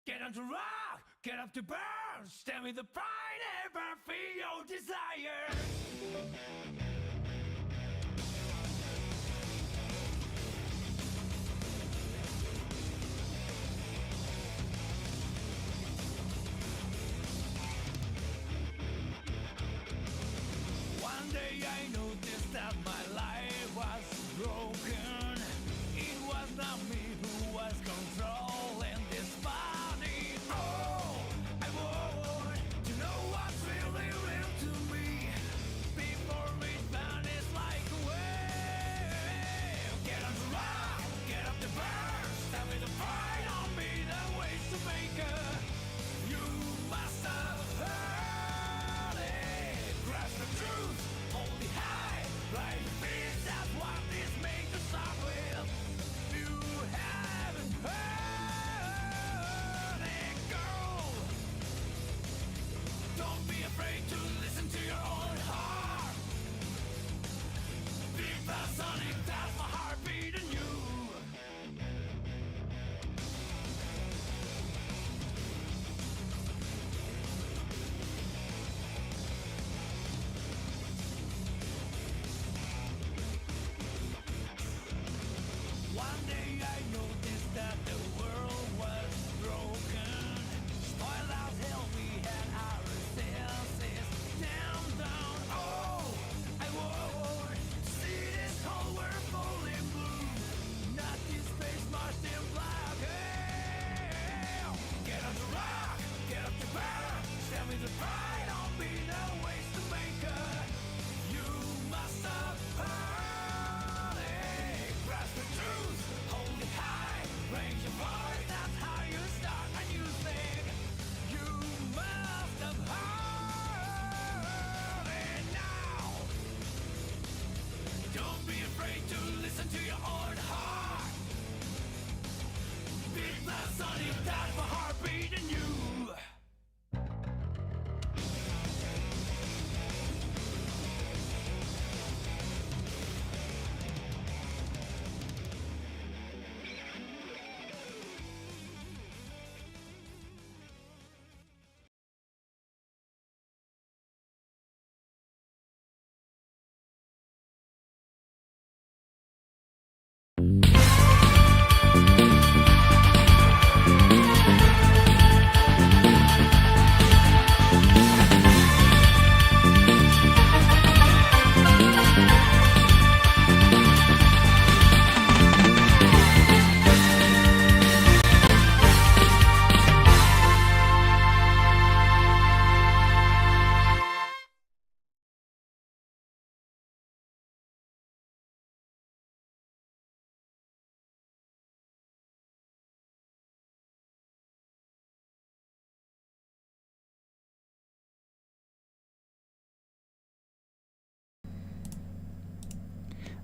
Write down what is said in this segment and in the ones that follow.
Get on to rock, get up to burn, stand with the pride, ever feel your desire. One day I noticed that my life was broken. It was not me who was controlling this body. Oh, I want to know what's really real to me before it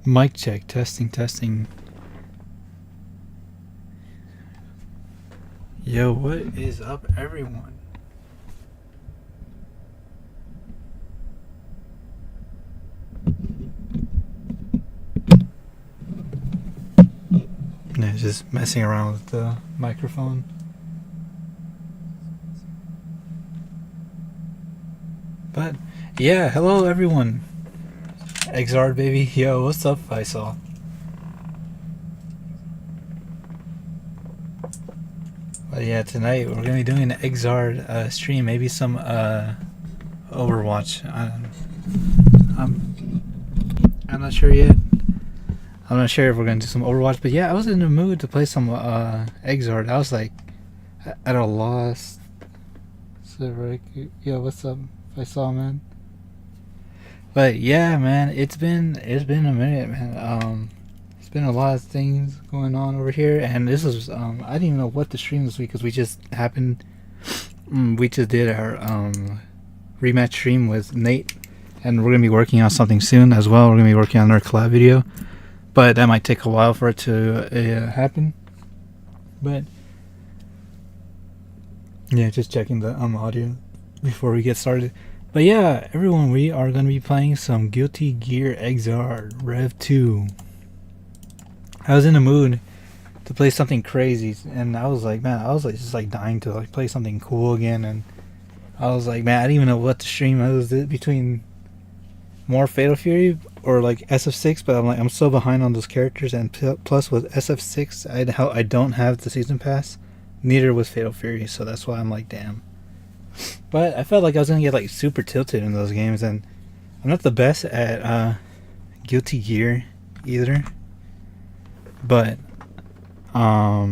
Mic check, testing, testing. Yo, what is up, everyone? Yeah, just messing around with the microphone. But yeah, hello everyone. XRD baby, yo, what's up, Faisal? But yeah, tonight we're gonna be doing an XRD stream, maybe some Overwatch. I'm not sure yet. I'm not sure if we're gonna do some Overwatch, but yeah, I was in the mood to play some XRD. I was like at a loss. So Rick, yo, what's up, Faisal, man? But yeah, man, it's been a minute, man. It's been a lot of things going on over here, and this was I didn't even know what to stream this week because we just did our rematch stream with Nate, and we're gonna be working on something soon as well. We're gonna be working on our collab video, but that might take a while for it to happen. But yeah, just checking the audio before we get started. But yeah, everyone, we are going to be playing some Guilty Gear XRD Rev 2. I was in the mood to play something crazy, and I was like, man, I was like just like dying to like play something cool again, and I was like, man, I didn't even know what to stream. I was between more Fatal Fury or like SF6, but I'm like, I'm so behind on those characters, and plus with SF6, I don't have the season pass. Neither was Fatal Fury, so that's why I'm like, damn. But I felt like I was gonna get like super tilted in those games, and I'm not the best at Guilty Gear either. But let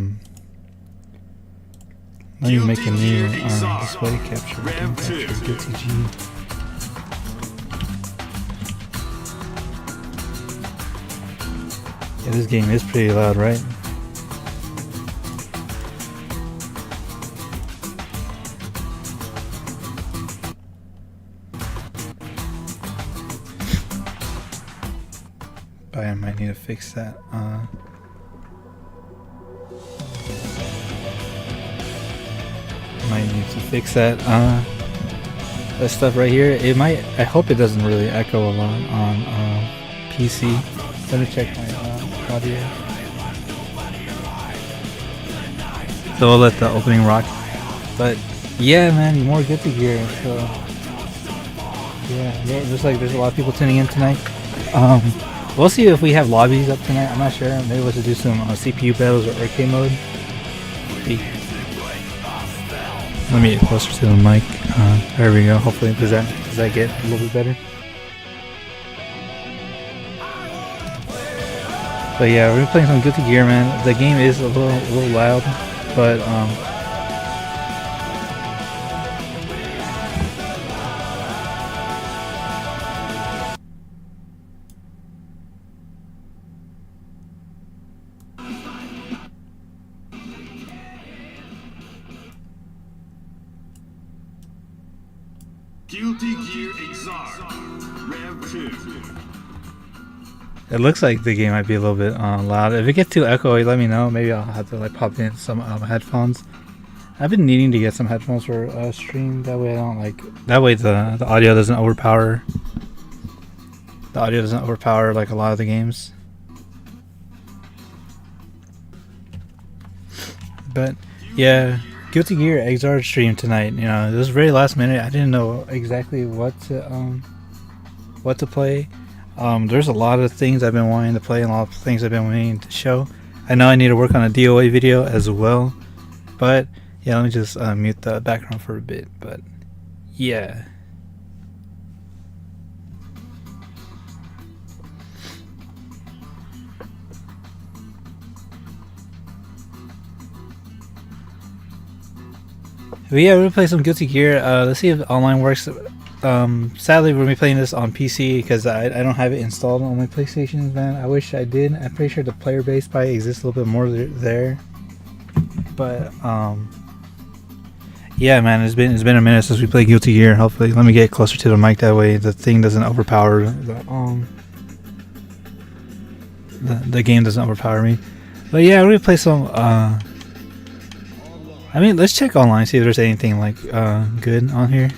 me make a new display capture. Guilty Gear. Yeah, this game is pretty loud, right? I might need to fix that. Might need to fix that that stuff right here. It might. I hope it doesn't really echo a lot on PC. Let me check my audio. So we'll let the opening rock. But yeah, man, more Guilty Gear. So yeah, there's a lot of people tuning in tonight. We'll see if we have lobbies up tonight. I'm not sure. Maybe we'll do some CPU battles or arcade mode. Let me get closer to the mic. There we go. Hopefully, does that get a little bit better? But yeah, we're playing some Guilty Gear, man. The game is a little loud, but Guilty Gear XRD Rev 2. it looks like the game might be a little bit loud. If it gets too echoey, let me know. Maybe I'll have to like pop in some headphones. I've been needing to get some headphones for stream. That way I don't like. That way the audio doesn't overpower. The audio doesn't overpower like a lot of the games. But yeah, Guilty Gear XRD stream tonight. You know, it was very last minute. I didn't know exactly what to play. There's a lot of things I've been wanting to play and a lot of things I've been wanting to show. I know I need to work on a DOA video as well. But yeah, let me just mute the background for a bit. But yeah. But yeah, we're gonna play some Guilty Gear. Let's see if online works. Sadly, we're gonna be playing this on PC because I don't have it installed on my PlayStation. Man, I wish I did. I'm pretty sure the player base probably exists a little bit more there. But yeah, man, it's been a minute since we played Guilty Gear. Hopefully, let me get closer to the mic. That way, the thing doesn't overpower the the game doesn't overpower me. But yeah, we're gonna play some. I mean, let's check online, see if there's anything like good on here.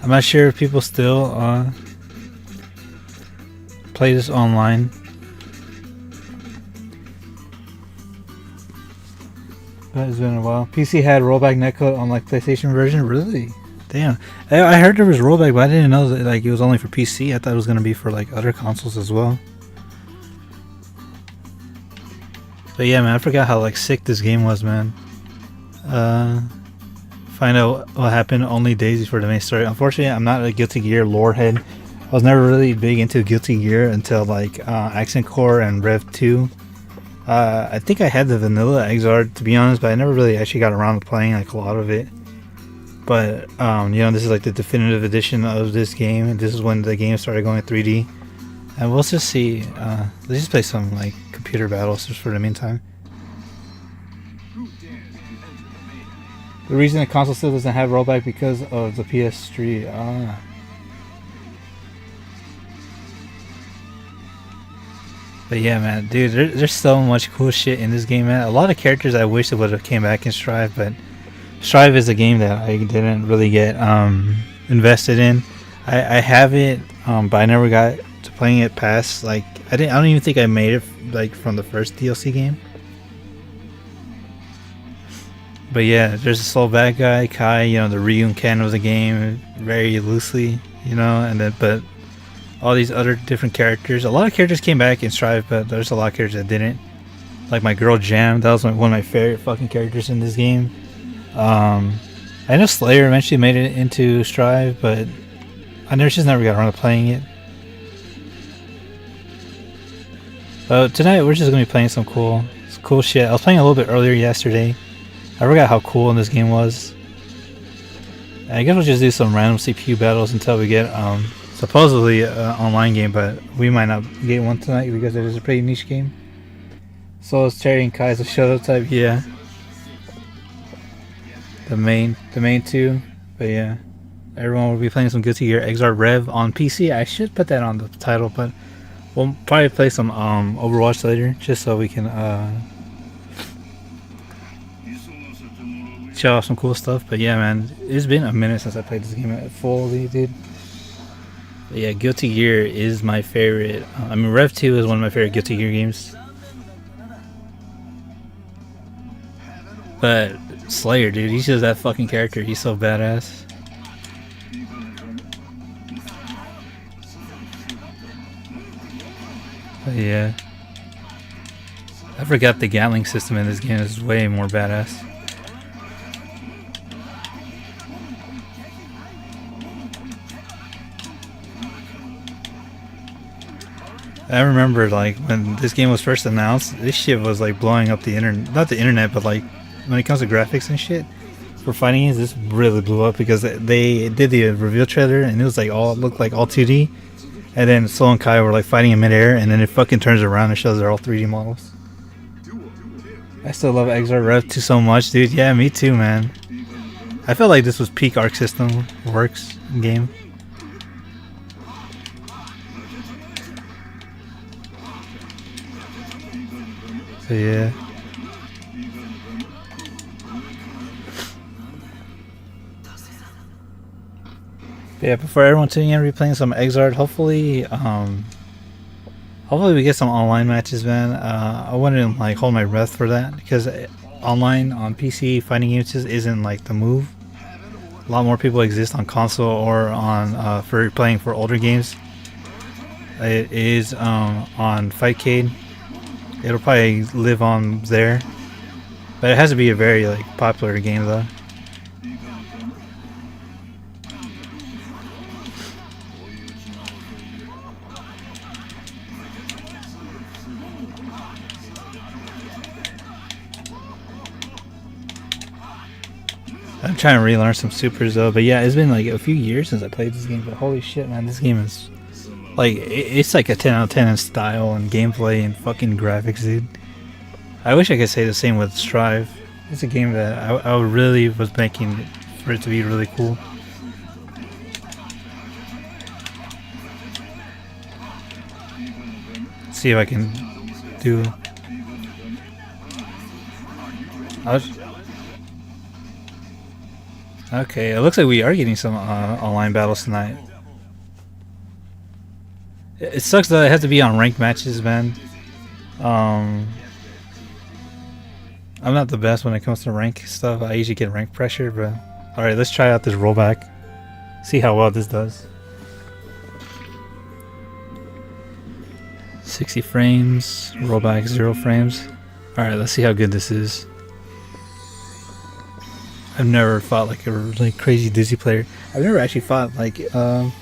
I'm not sure if people still play this online. But it's been a while. PC had rollback netcode on like PlayStation version. Really? Damn. I heard there was rollback, but I didn't know that like it was only for PC. I thought it was gonna be for like other consoles as well. But yeah, man, I forgot how like sick this game was, man. Find out what happened only days before the main story. Unfortunately, I'm not a Guilty Gear lore head. I was never really big into Guilty Gear until like Accent Core and Rev 2. I think I had the vanilla XRD, to be honest, but I never really actually got around to playing like a lot of it. But you know, this is like the definitive edition of this game, and this is when the game started going 3D. And we'll just see. Let's just play some like computer battles just for the meantime. The reason the console still doesn't have rollback because of the PS3. But yeah, man, dude, there's so much cool shit in this game, man. A lot of characters I wish that would have came back in Strive, but Strive is a game that I didn't really get invested in. I have it, but I never got to playing it past like I don't even think I made it like from the first DLC game. But yeah, there's a Soul Bad Guy, Kai, you know, the Ryun canon of the game, very loosely, you know, and then but all these other different characters. A lot of characters came back in Strive, but there's a lot of characters that didn't. Like my girl Jam, that was one of my favorite fucking characters in this game. I know Slayer eventually made it into Strive, but I just never got around to playing it. But tonight we're just gonna be playing some cool shit. I was playing a little bit earlier yesterday. I forgot how cool this game was. I guess we'll just do some random CPU battles until we get supposedly an online game, but we might not get one tonight because it is a pretty niche game. So is Terry and Kai's a shadow type, yeah. The main two, but yeah. Everyone will be playing some Guilty Gear XRD Rev on PC. I should put that on the title, but we'll probably play some Overwatch later, just so we can show off some cool stuff. But yeah, man, it's been a minute since I played this game fully, dude. But yeah, Guilty Gear is my favorite. I mean, Rev 2 is one of my favorite Guilty Gear games. But Slayer, dude, he's just that fucking character. He's so badass. But yeah, I forgot the Gatling system in this game is way more badass. I remember like when this game was first announced, this shit was like blowing up the internet. Not the internet, but like when it comes to graphics and shit for fighting games, this really blew up because they did the reveal trailer and it was like all looked like all 2D, and then Soul and Kai were like fighting in midair, and then it fucking turns around and shows they're all 3D models. I still love XRD Rev 2 so much, dude. Yeah, me too, man. I felt like this was peak Arc System Works game. So yeah. But yeah, before everyone tuning in, we're playing some XRD. Hopefully, hopefully we get some online matches, man. I wouldn't like hold my breath for that because online on PC fighting games just isn't like the move. A lot more people exist on console or on for playing for older games. It is on Fightcade. It'll probably live on there, but it has to be a very like popular game though. I'm trying to relearn some supers though, but yeah, it's been like a few years since I played this game, but holy shit, man, this game is like, it's like a 10 out of 10 in style and gameplay and fucking graphics, dude. I wish I could say the same with Strive. It's a game that I really was making for it to be really cool. See if I can do. Okay, it looks like we are getting some online battles tonight. It sucks that it has to be on ranked matches, man. I'm not the best when it comes to rank stuff. I usually get rank pressure, but alright, let's try out this rollback. See how well this does. 60 frames, rollback 0 frames. Alright, let's see how good this is. I've never fought like a really crazy dizzy player. I've never actually fought like online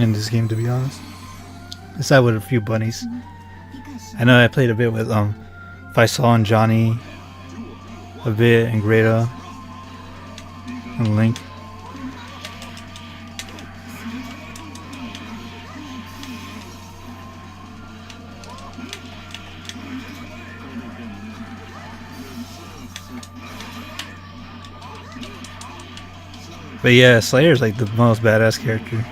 in this game, to be honest. Aside with a few bunnies. I know I played a bit with Faisal and Johnny, a bit, and Greta and Link. But yeah, Slayer's like the most badass character.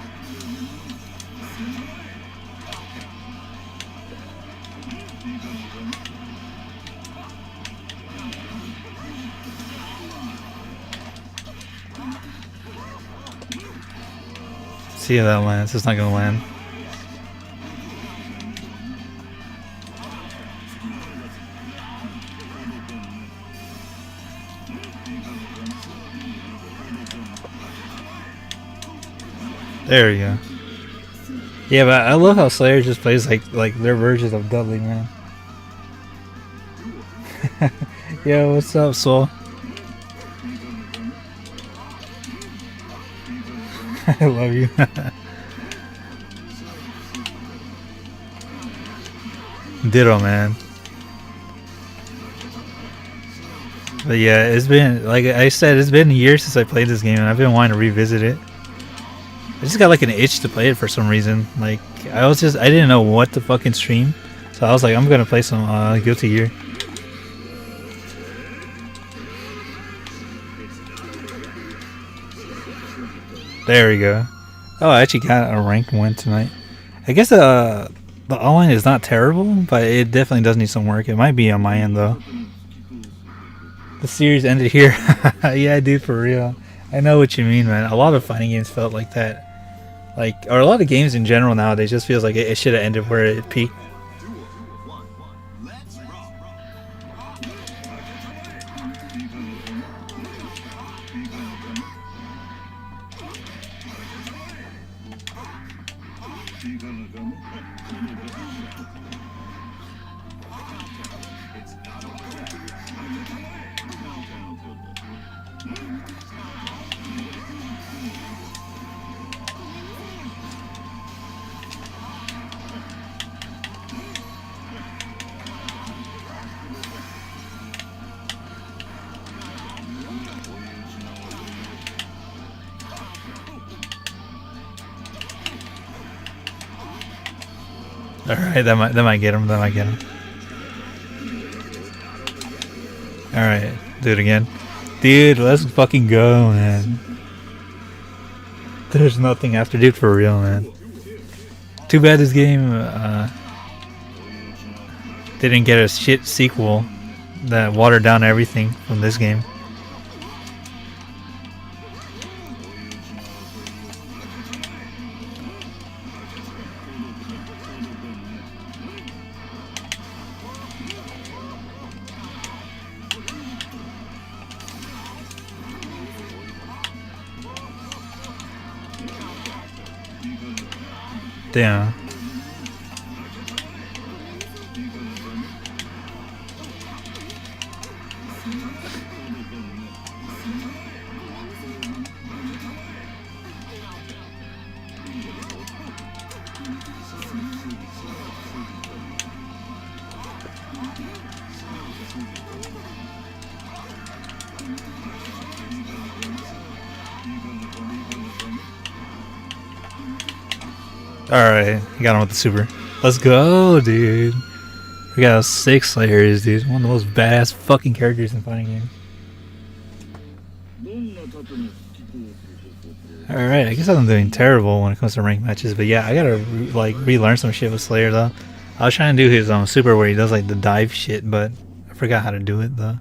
See how that lands. It's not gonna land. There we go. Yeah, but I love how Slayer just plays like their versions of Dudley, man. Yo, what's up, Soul? I love you. Ditto, man. But yeah, it's been, like I said, it's been years since I played this game, and I've been wanting to revisit it. I just got like an itch to play it for some reason. Like I didn't know what to fucking stream, so I was like, I'm gonna play some Guilty Gear. There we go. Oh, I actually got a ranked win tonight. I guess the online is not terrible, but it definitely does need some work. It might be on my end though. The series ended here. Yeah, dude, for real. I know what you mean, man. A lot of fighting games felt like that. Like, or a lot of games in general nowadays just feels like it should have ended where it peaked. Alright, that might get him, Alright, do it again. Dude, let's fucking go, man. There's nothing after, dude, for real, man. Too bad this game didn't get a shit sequel that watered down everything from this game. Damn. Alright, you got him with the super. Let's go, dude. We got 6 Slayers, dude. One of the most badass fucking characters in fighting games. Alright, I guess I'm doing terrible when it comes to ranked matches, but yeah, I gotta relearn some shit with Slayer though. I was trying to do his super where he does like the dive shit, but I forgot how to do it though.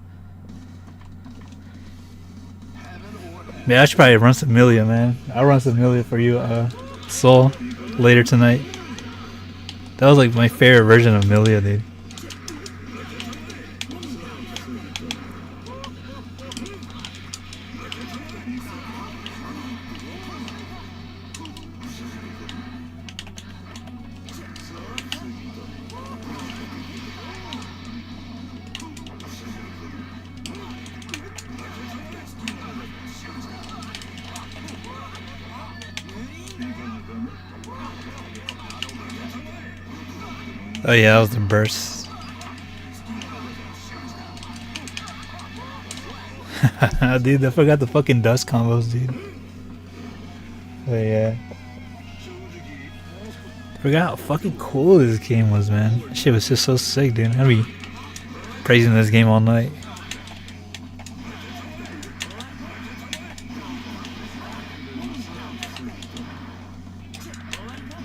Yeah, I should probably run some Milia, man. I'll run some Milia for you, Soul, later tonight. That was like my favorite version of Milia, dude. Oh yeah, that was the burst. Dude, I forgot the fucking dust combos, dude. Oh yeah. I forgot how fucking cool this game was, man. This shit was just so sick, dude. I'd be praising this game all night.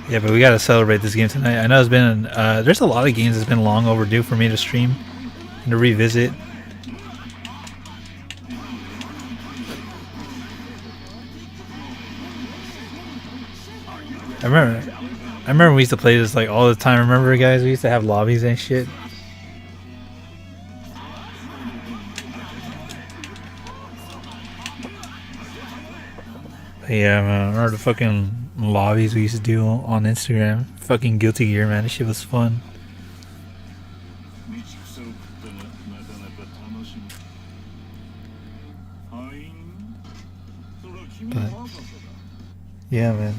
Yeah, but we gotta celebrate this game tonight. I know it's been there's a lot of games that's been long overdue for me to stream and to revisit. I remember we used to play this like all the time. Remember, guys? We used to have lobbies and shit. But yeah, man, I remember the fucking lobbies we used to do on Instagram. Fucking Guilty Gear, man. This shit was fun. But yeah, man.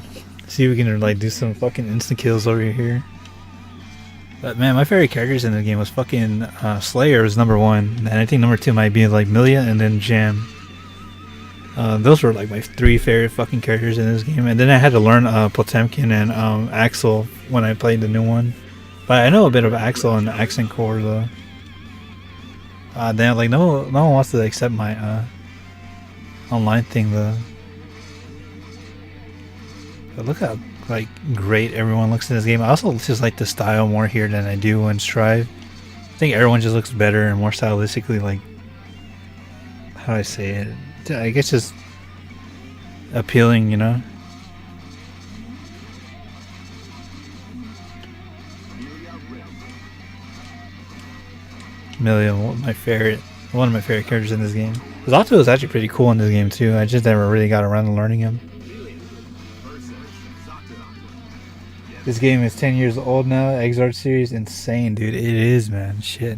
See if we can like do some fucking instant kills over here. But man, my favorite characters in the game was fucking Slayer was #1, and I think #2 might be like Milia and then Jam. Those were like my 3 favorite fucking characters in this game, and then I had to learn Potemkin and Axel when I played the new one. But I know a bit of Axel and Accent Core though. Damn, like no one wants to accept my online thing though. But look how like great everyone looks in this game. I also just like the style more here than I do in Strive. I think everyone just looks better and more stylistically, like, how do I say it? I guess just appealing, you know? Milia, one of my favorite characters in this game. Zato is actually pretty cool in this game too. I just never really got around to learning him. This game is 10 years old now. XRD series, insane, dude. It is, man. Shit.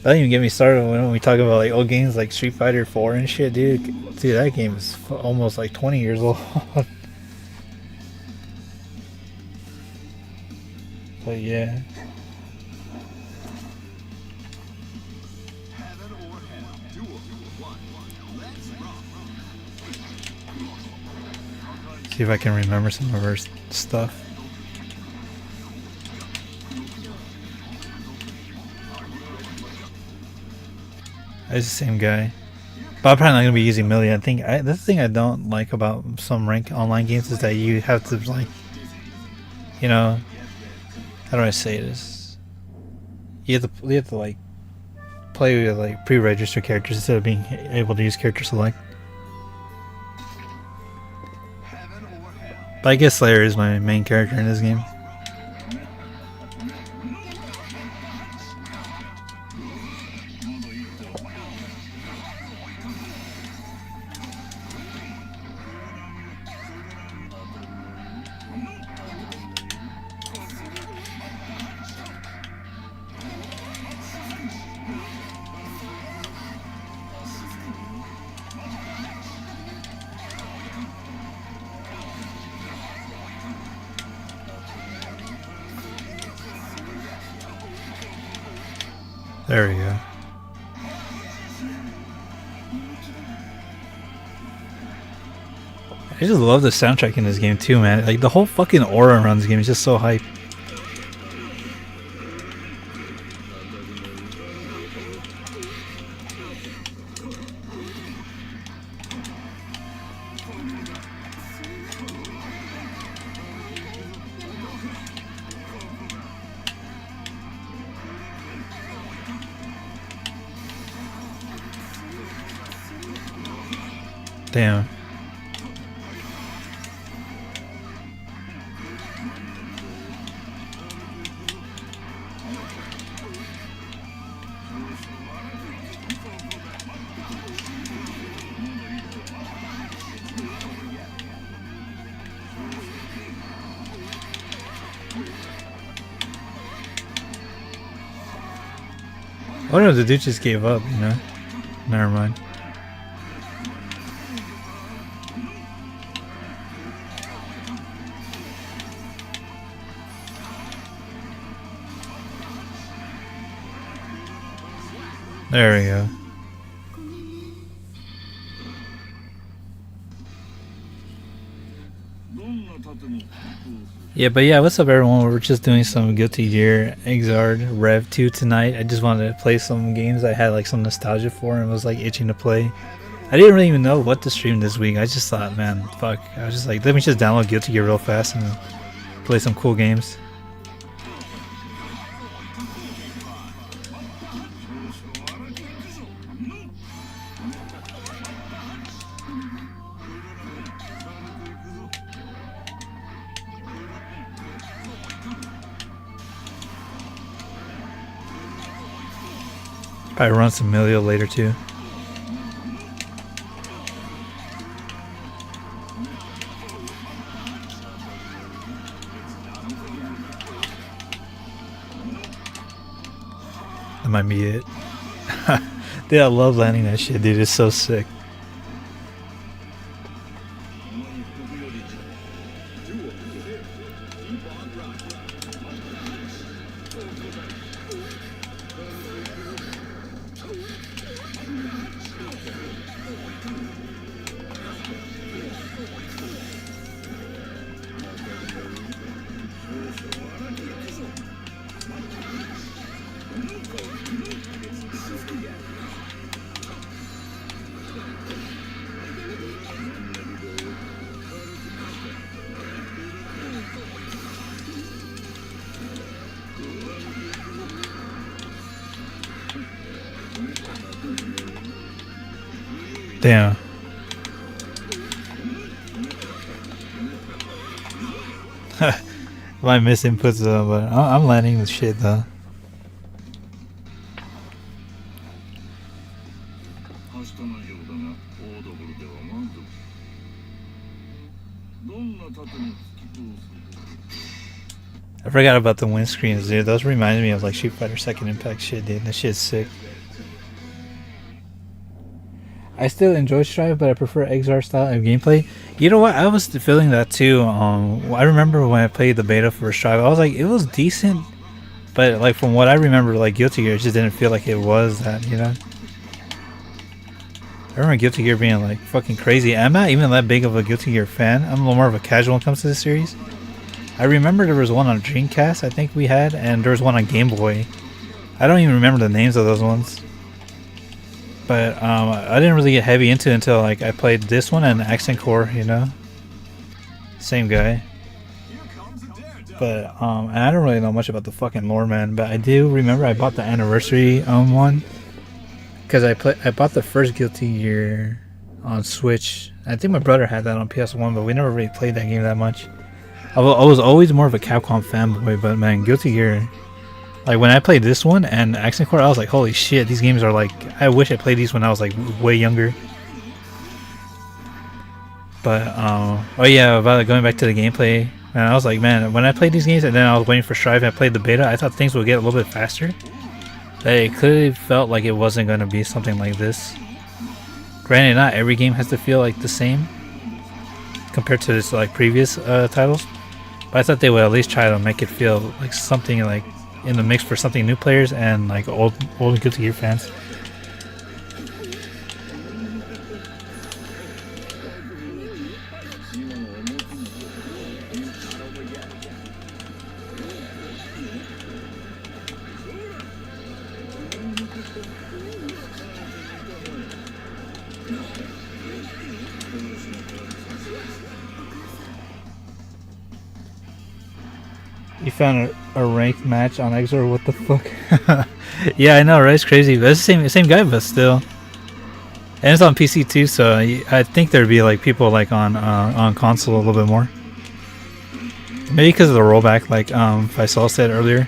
Don't even get me started when we talk about like old games like Street Fighter 4 and shit, dude. Dude, that game is almost like 20 years old. But yeah. See if I can remember some of her stuff. It's the same guy. But I'm probably not going to be using Milia. I think that's the thing I don't like about some ranked online games is that you have to, like, you know, how do I say this? You have to like play with like pre-registered characters instead of being able to use character select. But I guess Slayer is my main character in this game. There we go. I just love the soundtrack in this game too, man. Like the whole fucking aura around this game is just so hype. Damn. Oh no, the dude just gave up, you know? Never mind. There we go. Yeah, but yeah, what's up everyone? We're just doing some Guilty Gear XRD Rev 2 tonight. I just wanted to play some games I had like some nostalgia for and was like itching to play. I didn't really even know what to stream this week. I just thought, man, fuck. I was just like, let me just download Guilty Gear real fast and play some cool games. Probably run some Milio later too. That might be it. Dude, I love landing that shit, dude. It's so sick. Damn. My misinputs though, but I'm landing the shit though. I forgot about the windscreens, dude. Those remind me of like Street Fighter Second Impact shit, dude. That shit's sick. I still enjoy Strive, but I prefer XR style of gameplay. You know what? I was feeling that too. I remember when I played the beta for Strive, I was like, it was decent, but like from what I remember, like Guilty Gear, it just didn't feel like it was that, you know? I remember Guilty Gear being like fucking crazy. I'm not even that big of a Guilty Gear fan. I'm a little more of a casual when it comes to this series. I remember there was one on Dreamcast, I think we had, and there was one on Game Boy. I don't even remember the names of those ones. But I didn't really get heavy into it until like I played this one and Accent Core, you know, same guy. But and I don't really know much about the fucking lore, man. But I do remember I bought the anniversary one because I bought the first Guilty Gear on Switch. I think my brother had that on PS1, but we never really played that game that much. I was always more of a Capcom fanboy, but man, Guilty Gear. Like when I played this one and Accent Core, I was like, holy shit, these games are like, I wish I played these when I was like way younger. But oh yeah, about going back to the gameplay, man, I was like, man, when I played these games and then I was waiting for Strive and I played the beta, I thought things would get a little bit faster. But it clearly felt like it wasn't going to be something like this. Granted, not every game has to feel like the same compared to this like previous titles, but I thought they would at least try to make it feel like something like in the mix for something new players and like old Guilty Gear fans. You found a ranked match on XR? What the fuck? Yeah, I know, right? It's crazy, but it's the same guy, but still. And it's on PC too, so I think there'd be like people like on console a little bit more. Maybe because of the rollback, like Faisal said earlier.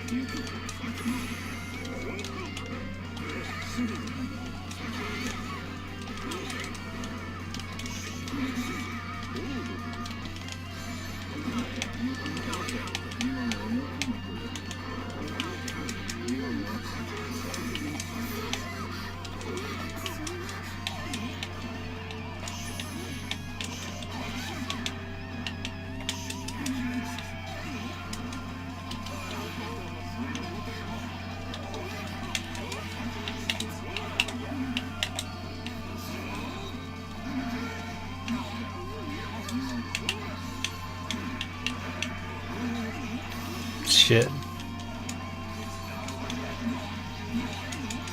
Shit.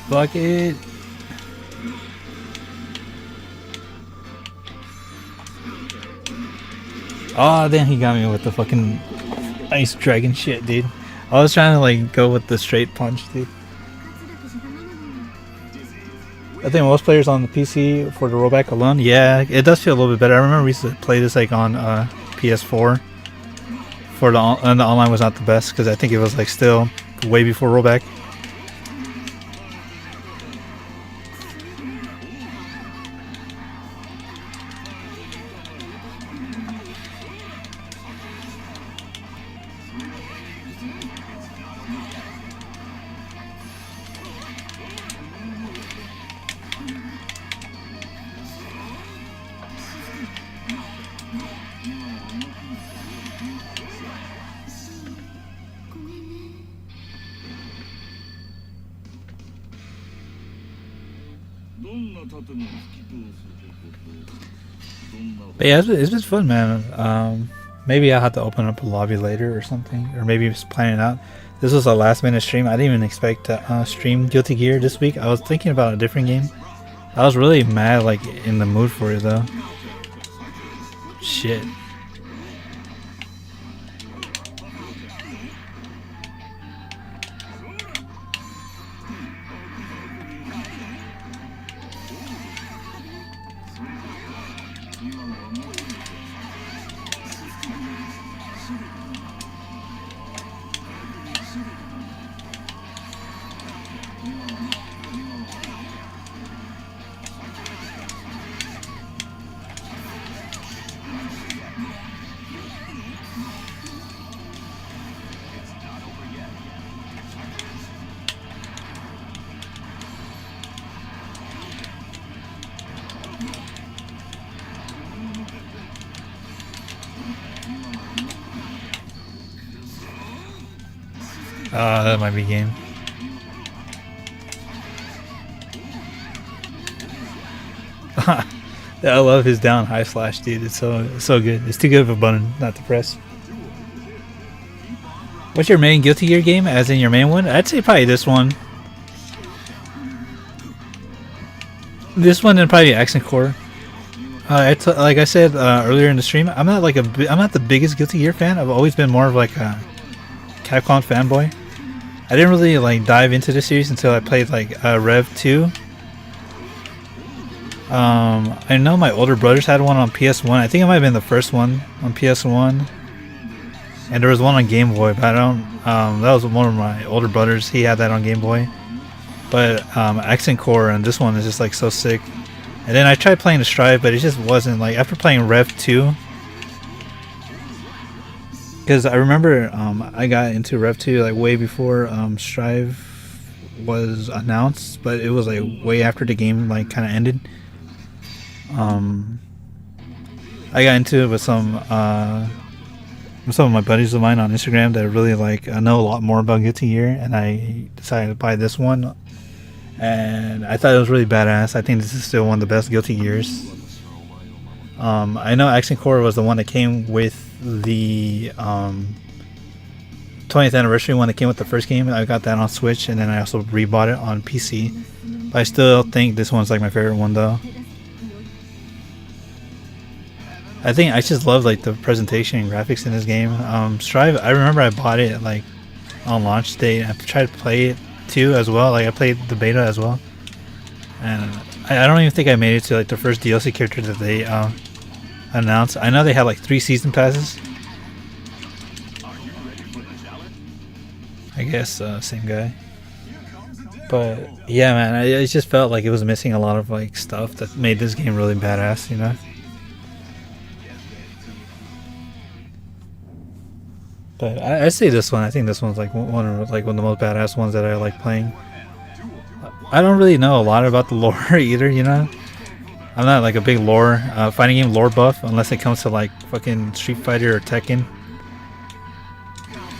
Fuck it. Oh, then he got me with the fucking ice dragon shit, dude. I was trying to like go with the straight punch, dude. I think most players on the PC for the rollback alone, yeah, it does feel a little bit better. I remember we used to play this like on PS4. For the and the online was not the best because I think it was like still way before rollback. But yeah, it's been fun, man. Maybe I'll have to open up a lobby later or something, or maybe just plan it out. This was a last minute stream. I didn't even expect to stream Guilty Gear this week. I was thinking about a different game. I was really mad, like in the mood for it though. Shit. That might be game. I love his down high slash, dude. It's so good. It's too good of a button not to press. What's your main Guilty Gear game? As in your main one? I'd say probably this one. This one and probably Accent Core. Like I said earlier in the stream, I'm not the biggest Guilty Gear fan. I've always been more of like a Capcom fanboy. I didn't really like dive into the series until I played like Rev 2. I know my older brothers had one on PS1. I think it might have been the first one on PS1. And there was one on Game Boy, but I don't. That was one of my older brothers. He had that on Game Boy. But Accent Core and this one is just like so sick. And then I tried playing the Strive, but it just wasn't like after playing Rev 2. Because I remember I got into Rev 2 like way before Strive was announced, but it was like way after the game like kind of ended. I got into it with some of my buddies of mine on Instagram that really like know a lot more about Guilty Gear, and I decided to buy this one, and I thought it was really badass. I think this is still one of the best Guilty Gears. I know Accent Core was the one that came with the 20th anniversary one that came with the first game. I got that on Switch, and then I also rebought it on PC. But I still think this one's like my favorite one though. I think I just love like the presentation and graphics in this game. Strive, I remember I bought it like on launch day. I tried to play it too as well. Like I played the beta as well, and I don't even think I made it to like the first DLC character that they announced. I know they had like 3 season passes. I guess same guy. But yeah, man, I just felt like it was missing a lot of like stuff that made this game really badass, you know. But I say this one. I think this one's like one of the most badass ones that I like playing. I don't really know a lot about the lore either, you know. I'm not like a big lore fighting game lore buff unless it comes to like fucking Street Fighter or Tekken.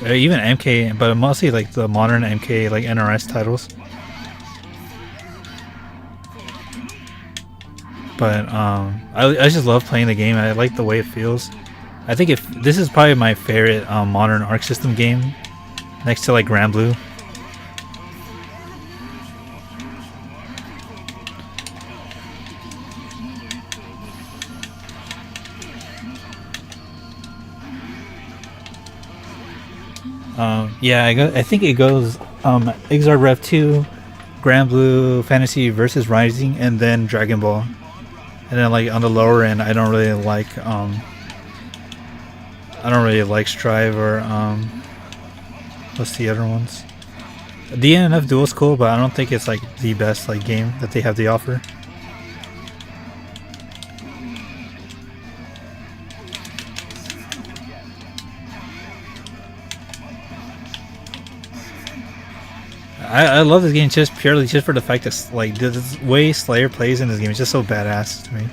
Or even MK, but mostly like the modern MK like NRS titles. But I just love playing the game. I like the way it feels. I think if this is probably my favorite modern Arc System game, next to like Grand Blue. Yeah, I think it goes XRD Rev 2, Grand Blue, Fantasy versus Rising, and then Dragon Ball. And then like on the lower end, I don't really like Strive or what's the other ones? DNF Duel's cool, but I don't think it's like the best like game that they have to offer. I love this game just purely for the fact that like the way Slayer plays in this game is just so badass to me.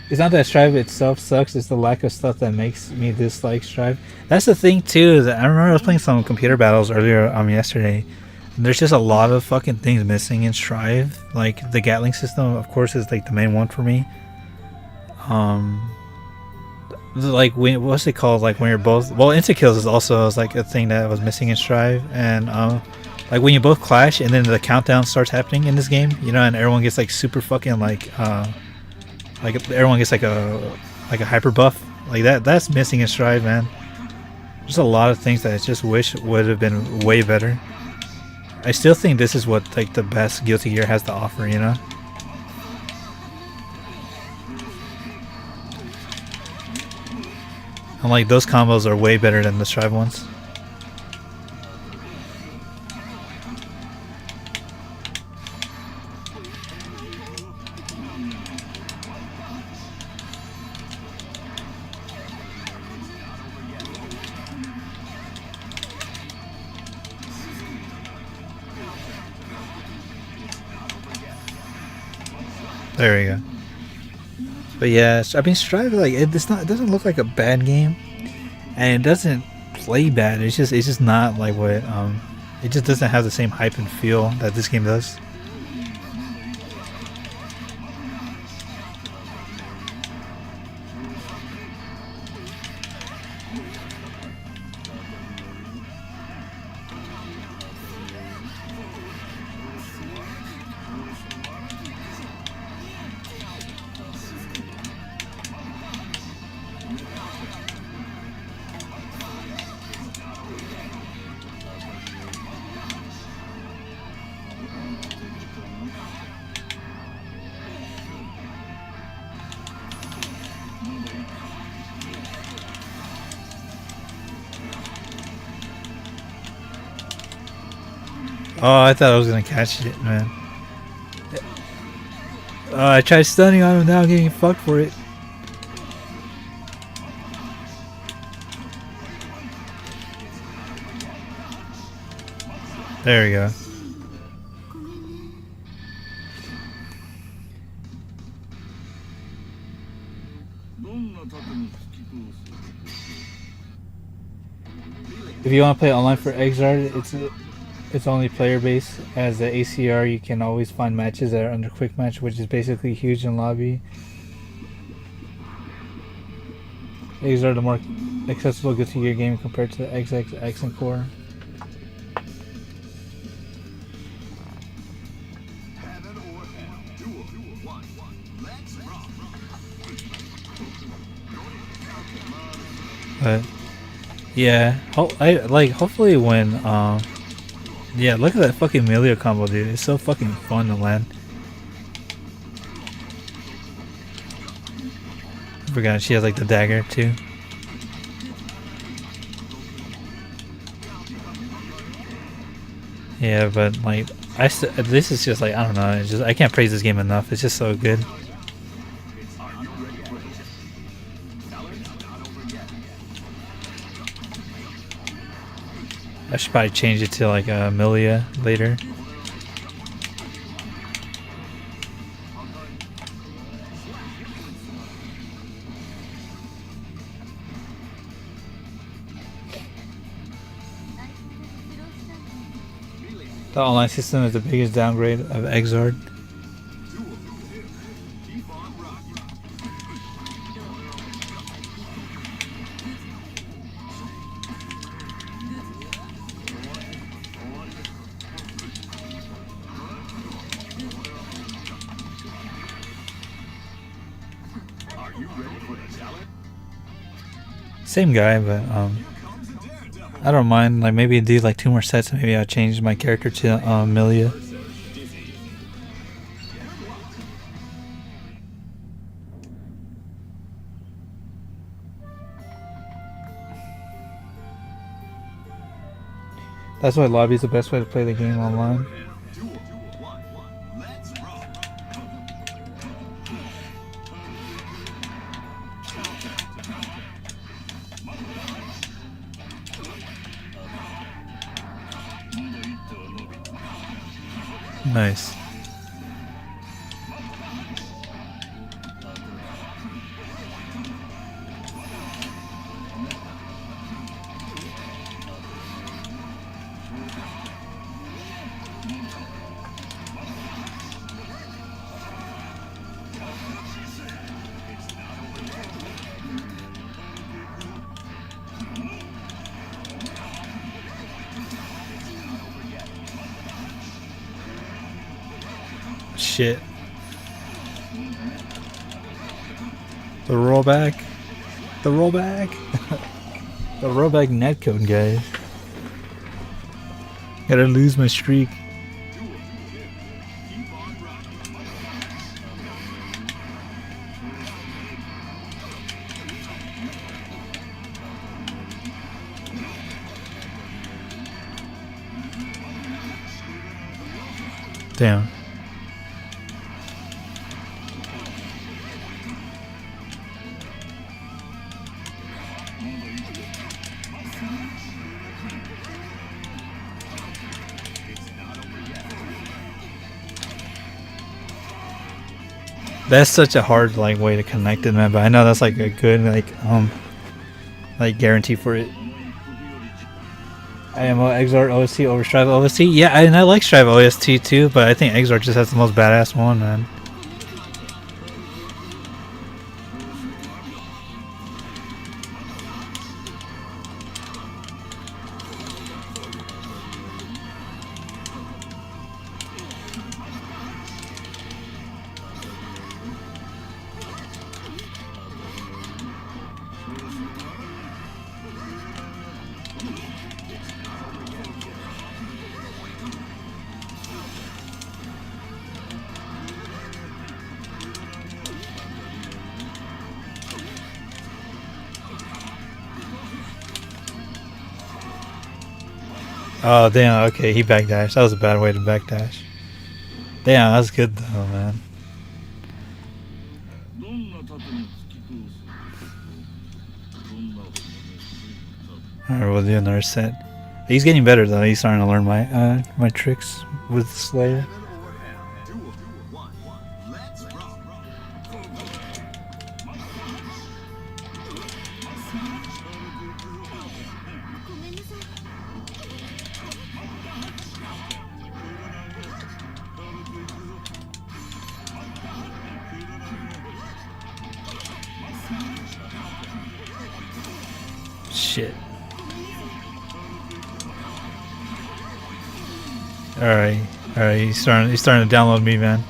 It's not that Strive itself sucks, it's the lack of stuff that makes me dislike Strive. That's the thing too, that I remember I was playing some computer battles earlier yesterday. There's just a lot of fucking things missing in Strive. Like the Gatling system of course is like the main one for me. Like what's it called? Like when you're both insta kills is also like a thing that was missing in Strive, and like when you both clash and then the countdown starts happening in this game, you know, and everyone gets like super fucking like everyone gets like a hyper buff like that's missing in Strive, man. There's a lot of things that I just wish would have been way better. I still think this is what like the best Guilty Gear has to offer, you know. And like those combos are way better than the Strive ones. There we go. But yeah, I mean, Strive, like it doesn't look like a bad game, and it doesn't play bad. It's just not like what it just doesn't have the same hype and feel that this game does. Oh, I thought I was gonna catch it, man. I tried stunning on him, now I'm getting fucked for it. There we go. If you want to play online for XRD, it's only player based. As the ACR, you can always find matches that are under quick match, which is basically huge in lobby. XRD the more accessible Guilty Gear game compared to the XXX and Core. But yeah, hopefully when yeah, look at that fucking Amelia combo, dude. It's so fucking fun to land. I forgot she has like the dagger too. Yeah, but like this is just like, I don't know. It's just, I can't praise this game enough. It's just so good. I should probably change it to like Amelia later. The online system is the biggest downgrade of XRD. Same guy, but I don't mind. Like maybe do like 2 more sets, and maybe I'll change my character to Amelia. That's why lobby is the best way to play the game online. Nice. Shit. The rollback. The rollback. The rollback netcode, guys. Gotta lose my streak. Damn. That's such a hard like way to connect it, man. But I know that's like a good like guarantee for it. IMO XRD OST over Strive OST. Yeah, and I like Strive OST too, but I think XRD just has the most badass one, man. Oh damn, okay, he backdashed. That was a bad way to backdash. Damn, that's good though, man. Alright, we'll do another set. He's getting better though, he's starting to learn my my tricks with Slayer. Shit. Alright, he's starting to download me, man.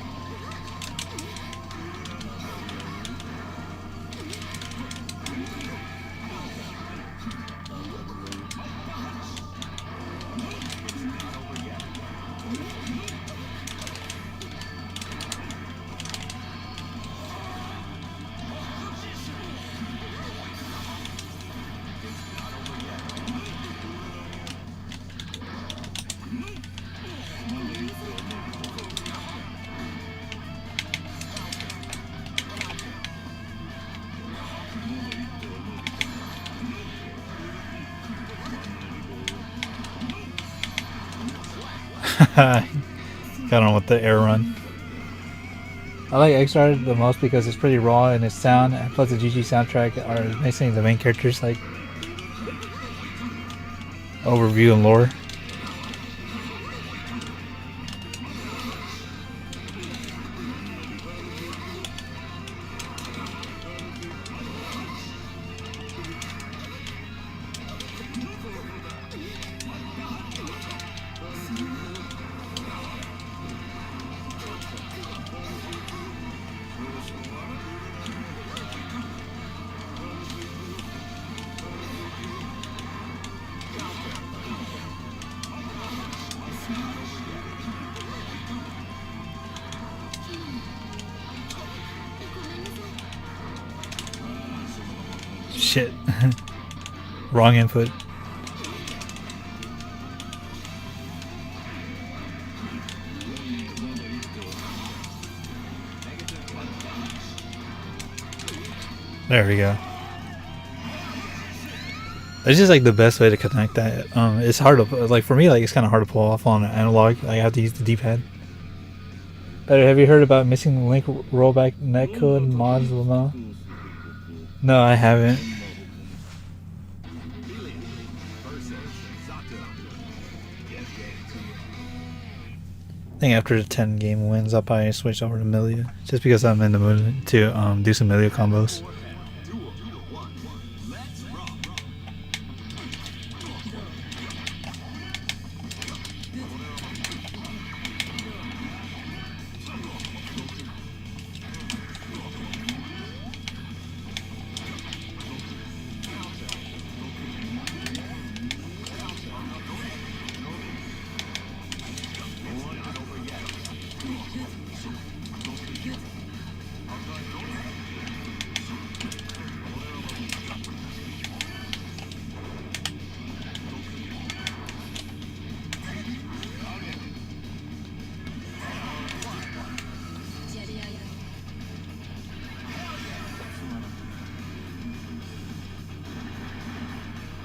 Got on with the air run. I like XR the most because it's pretty raw in its sound, and plus the GG soundtrack are mixing the main characters like overview and lore. Shit. Wrong input. There we go. It's just like the best way to connect that. It's hard to, like, for me, like, it's kind of hard to pull off on analog. I have to use the D-pad. Better, have you heard about missing the link rollback netcode mods? No. No, I haven't. I think after the 10 game wins, I'll probably switch over to Milia, just because I'm in the mood to do some Milia combos.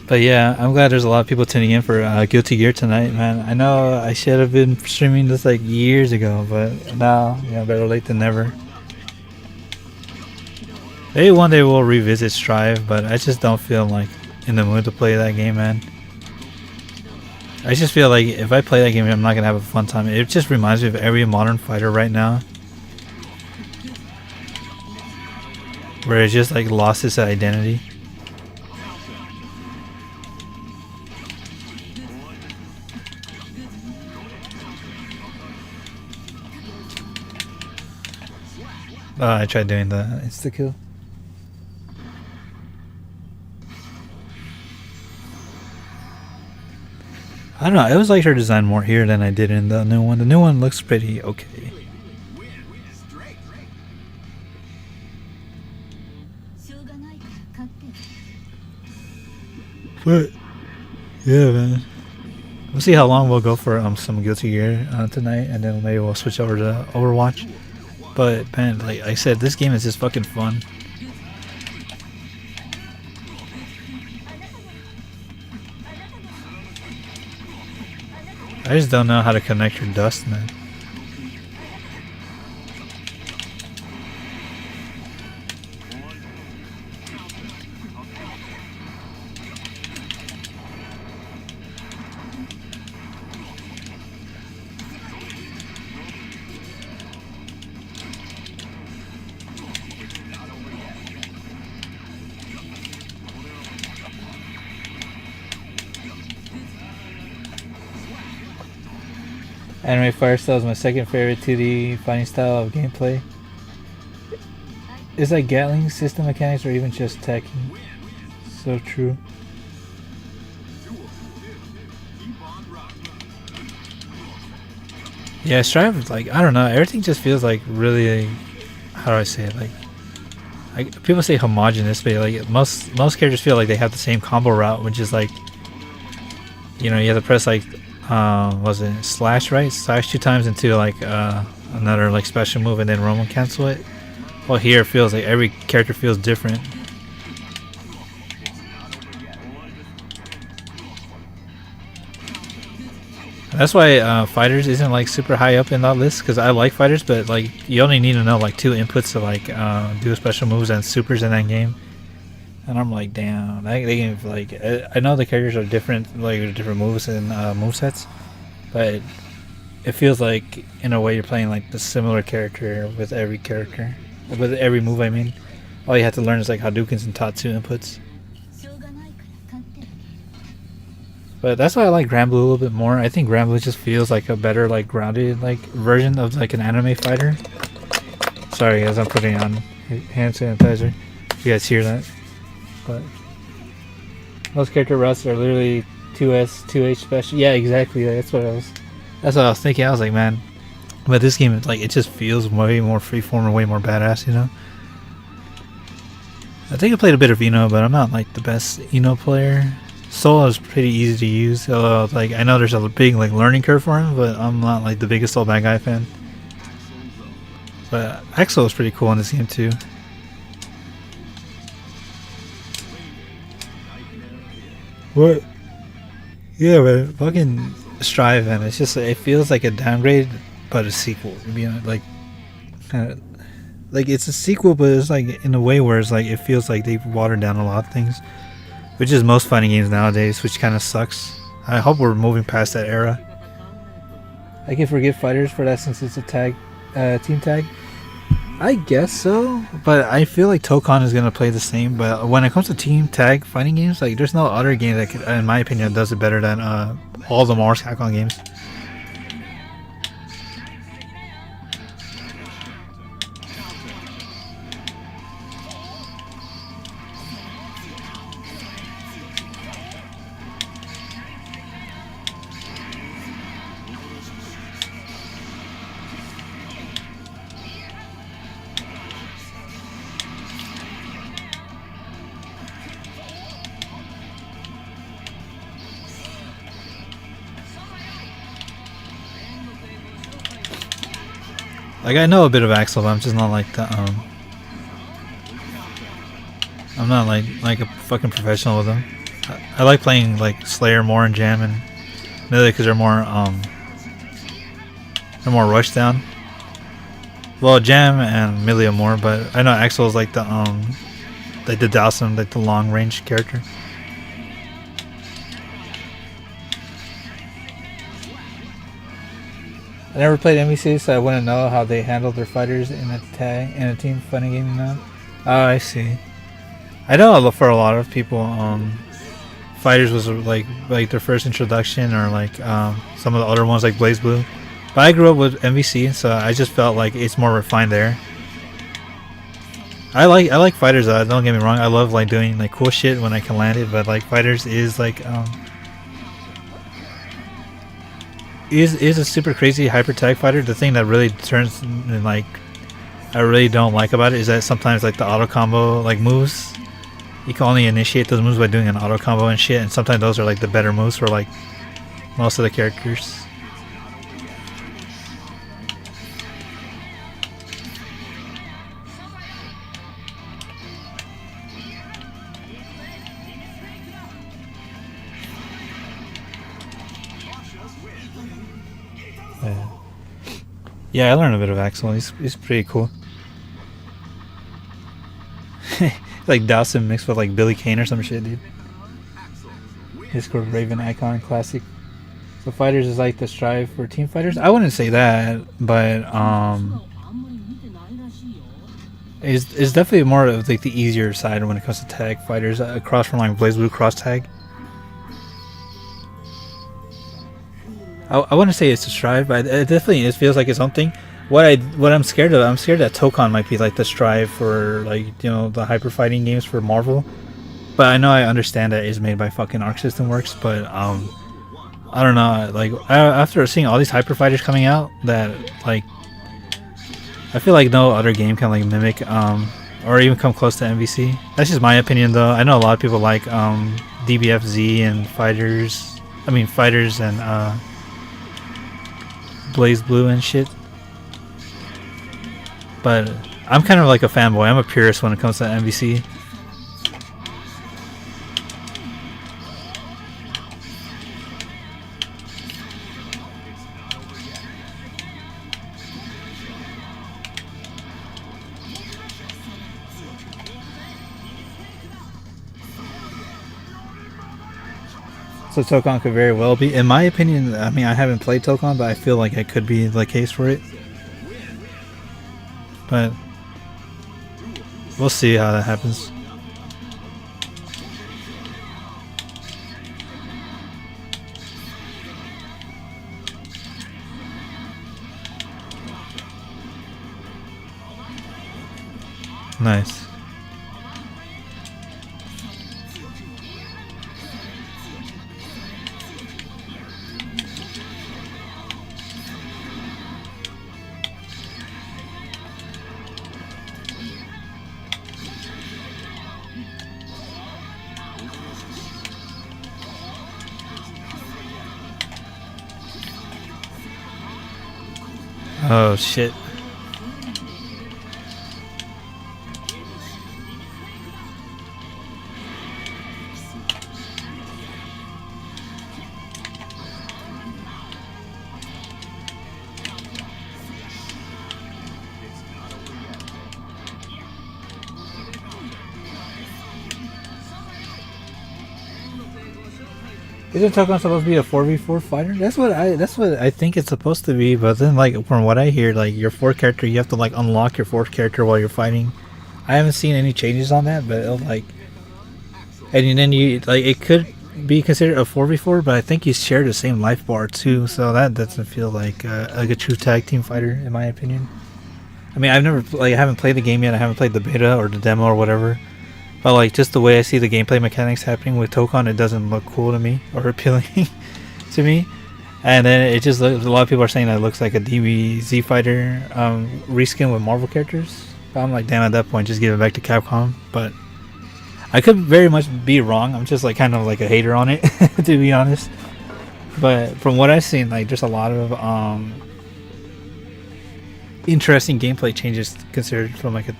But yeah, I'm glad there's a lot of people tuning in for Guilty Gear tonight, man. I know I should have been streaming this like years ago, but now, you know, better late than never. Maybe one day we'll revisit Strive, but I just don't feel like in the mood to play that game, man. I just feel like if I play that game, I'm not gonna have a fun time. It just reminds me of every modern fighter right now, where it just like lost its identity. I tried doing the insta kill. I don't know, it was like her design more here than I did in the new one. The new one looks pretty okay. But yeah, man. We'll see how long we'll go for some Guilty Gear tonight, and then maybe we'll switch over to Overwatch. But man, like I said, this game is just fucking fun. I just don't know how to connect your dust, man. Anime Fire Style is my second favorite 2D fighting style of gameplay. Is like Gatling system mechanics or even just teching. So true. Yeah, Strive, like, I don't know, everything just feels like really, how do I say it, like people say homogenous, but like most characters feel like they have the same combo route, which is like, you know, you have to press like was it slash, right? Slash 2 times into like another like special move and then Roman cancel it. Well, here it feels like every character feels different. That's why fighters isn't like super high up in that list, because I like fighters, but like you only need to know like 2 inputs to like do special moves and supers in that game. And I'm like, damn, they can like I know the characters are different, like different moves and movesets, but it feels like in a way you're playing like the similar character with every character, with every move. I mean, all you have to learn is like Hadoukens and Tatsu inputs. But that's why I like Granblue a little bit more. I think Granblue just feels like a better, like grounded, like version of like an anime fighter. Sorry guys, I'm putting on hand sanitizer. If you guys hear that. But most character routes are literally 2S, 2H special. Yeah, exactly. That's what I was thinking. I was like, man. But this game, like, it just feels way more freeform and way more badass, you know. I think I played a bit of Eno, but I'm not like the best Eno player. Soul is pretty easy to use. Like I know there's a big like learning curve for him, but I'm not like the biggest Soul Bad Guy fan. But Axel is pretty cool in this game too. What? Yeah, but fucking Strive, man. It's just it feels like a downgrade, but a sequel. You know, like kind of like it's a sequel, but it's like in a way where it's like it feels like they've watered down a lot of things. Which is most fighting games nowadays, which kind of sucks. I hope we're moving past that era. I can forgive fighters for that since it's a tag, team tag. I guess so, but I feel like Tokon is gonna play the same. But when it comes to team tag fighting games, like there's no other game that, could, in my opinion, does it better than all the Mars Capcom games. Like I know a bit of Axel, but I'm just not like the I'm not like a fucking professional with them. I like playing like Slayer more and Jam and Melee because they're more rushed down. Well, Jam and Melee are more, but I know Axel is like the Dowson, like the long range character. I never played MVC, so I wouldn't know how they handle their fighters in a team fighting game now. Oh, I see. I know for a lot of people, fighters was like their first introduction, or like some of the other ones like Blaze Blue. But I grew up with MVC, so I just felt like it's more refined there. I like fighters. Don't get me wrong. I love like doing like cool shit when I can land it, but like fighters is like is a super crazy hyper tag fighter. The thing that really turns and like I really don't like about it is that sometimes like the auto combo like moves, you can only initiate those moves by doing an auto combo and shit, and sometimes those are like the better moves for like most of the characters. Yeah, I learned a bit of Axel. He's pretty cool. Like Dawson mixed with like Billy Kane or some shit, dude. Discord Raven Icon Classic. So fighters is like the Strive for team fighters. I wouldn't say that, but it's definitely more of like the easier side when it comes to tag fighters, across from like Blaze Blue cross tag. I wouldn't say it's a Strive, but it definitely feels like its own thing. What I'm scared of, I'm scared that Tokon might be like the Strive for like, you know, the hyper fighting games for Marvel. But I know I understand that it's made by fucking Arc System Works, but I don't know. Like after seeing all these hyper fighters coming out, that like I feel like no other game can like mimic or even come close to MVC. That's just my opinion, though. I know a lot of people like DBFZ and Fighters and Blaze Blue and shit. But I'm kind of like a fanboy. I'm a purist when it comes to MVC. So Tokon could very well be, in my opinion. I mean, I haven't played Tokon, but I feel like it could be the case for it. But we'll see how that happens. Nice. Oh shit. Isn't Tokon supposed to be a 4v4 fighter? That's what I think it's supposed to be, but then like from what I hear, like your fourth character, you have to like unlock your fourth character while you're fighting. I haven't seen any changes on that, but it'll like, and then you like it could be considered a 4v4, but I think you share the same life bar too, so that doesn't feel like a true tag team fighter in my opinion. I mean, I've never I haven't played the game yet. I haven't played the beta or the demo or whatever. But like just the way I see the gameplay mechanics happening with Tokon, it doesn't look cool to me or appealing to me. And then it just looks, a lot of people are saying that it looks like a DBZ fighter reskin with Marvel characters. But I'm like, damn, at that point, just give it back to Capcom. But I could very much be wrong. I'm just like kind of like a hater on it, to be honest. But from what I've seen, like there's a lot of interesting gameplay changes considered from like a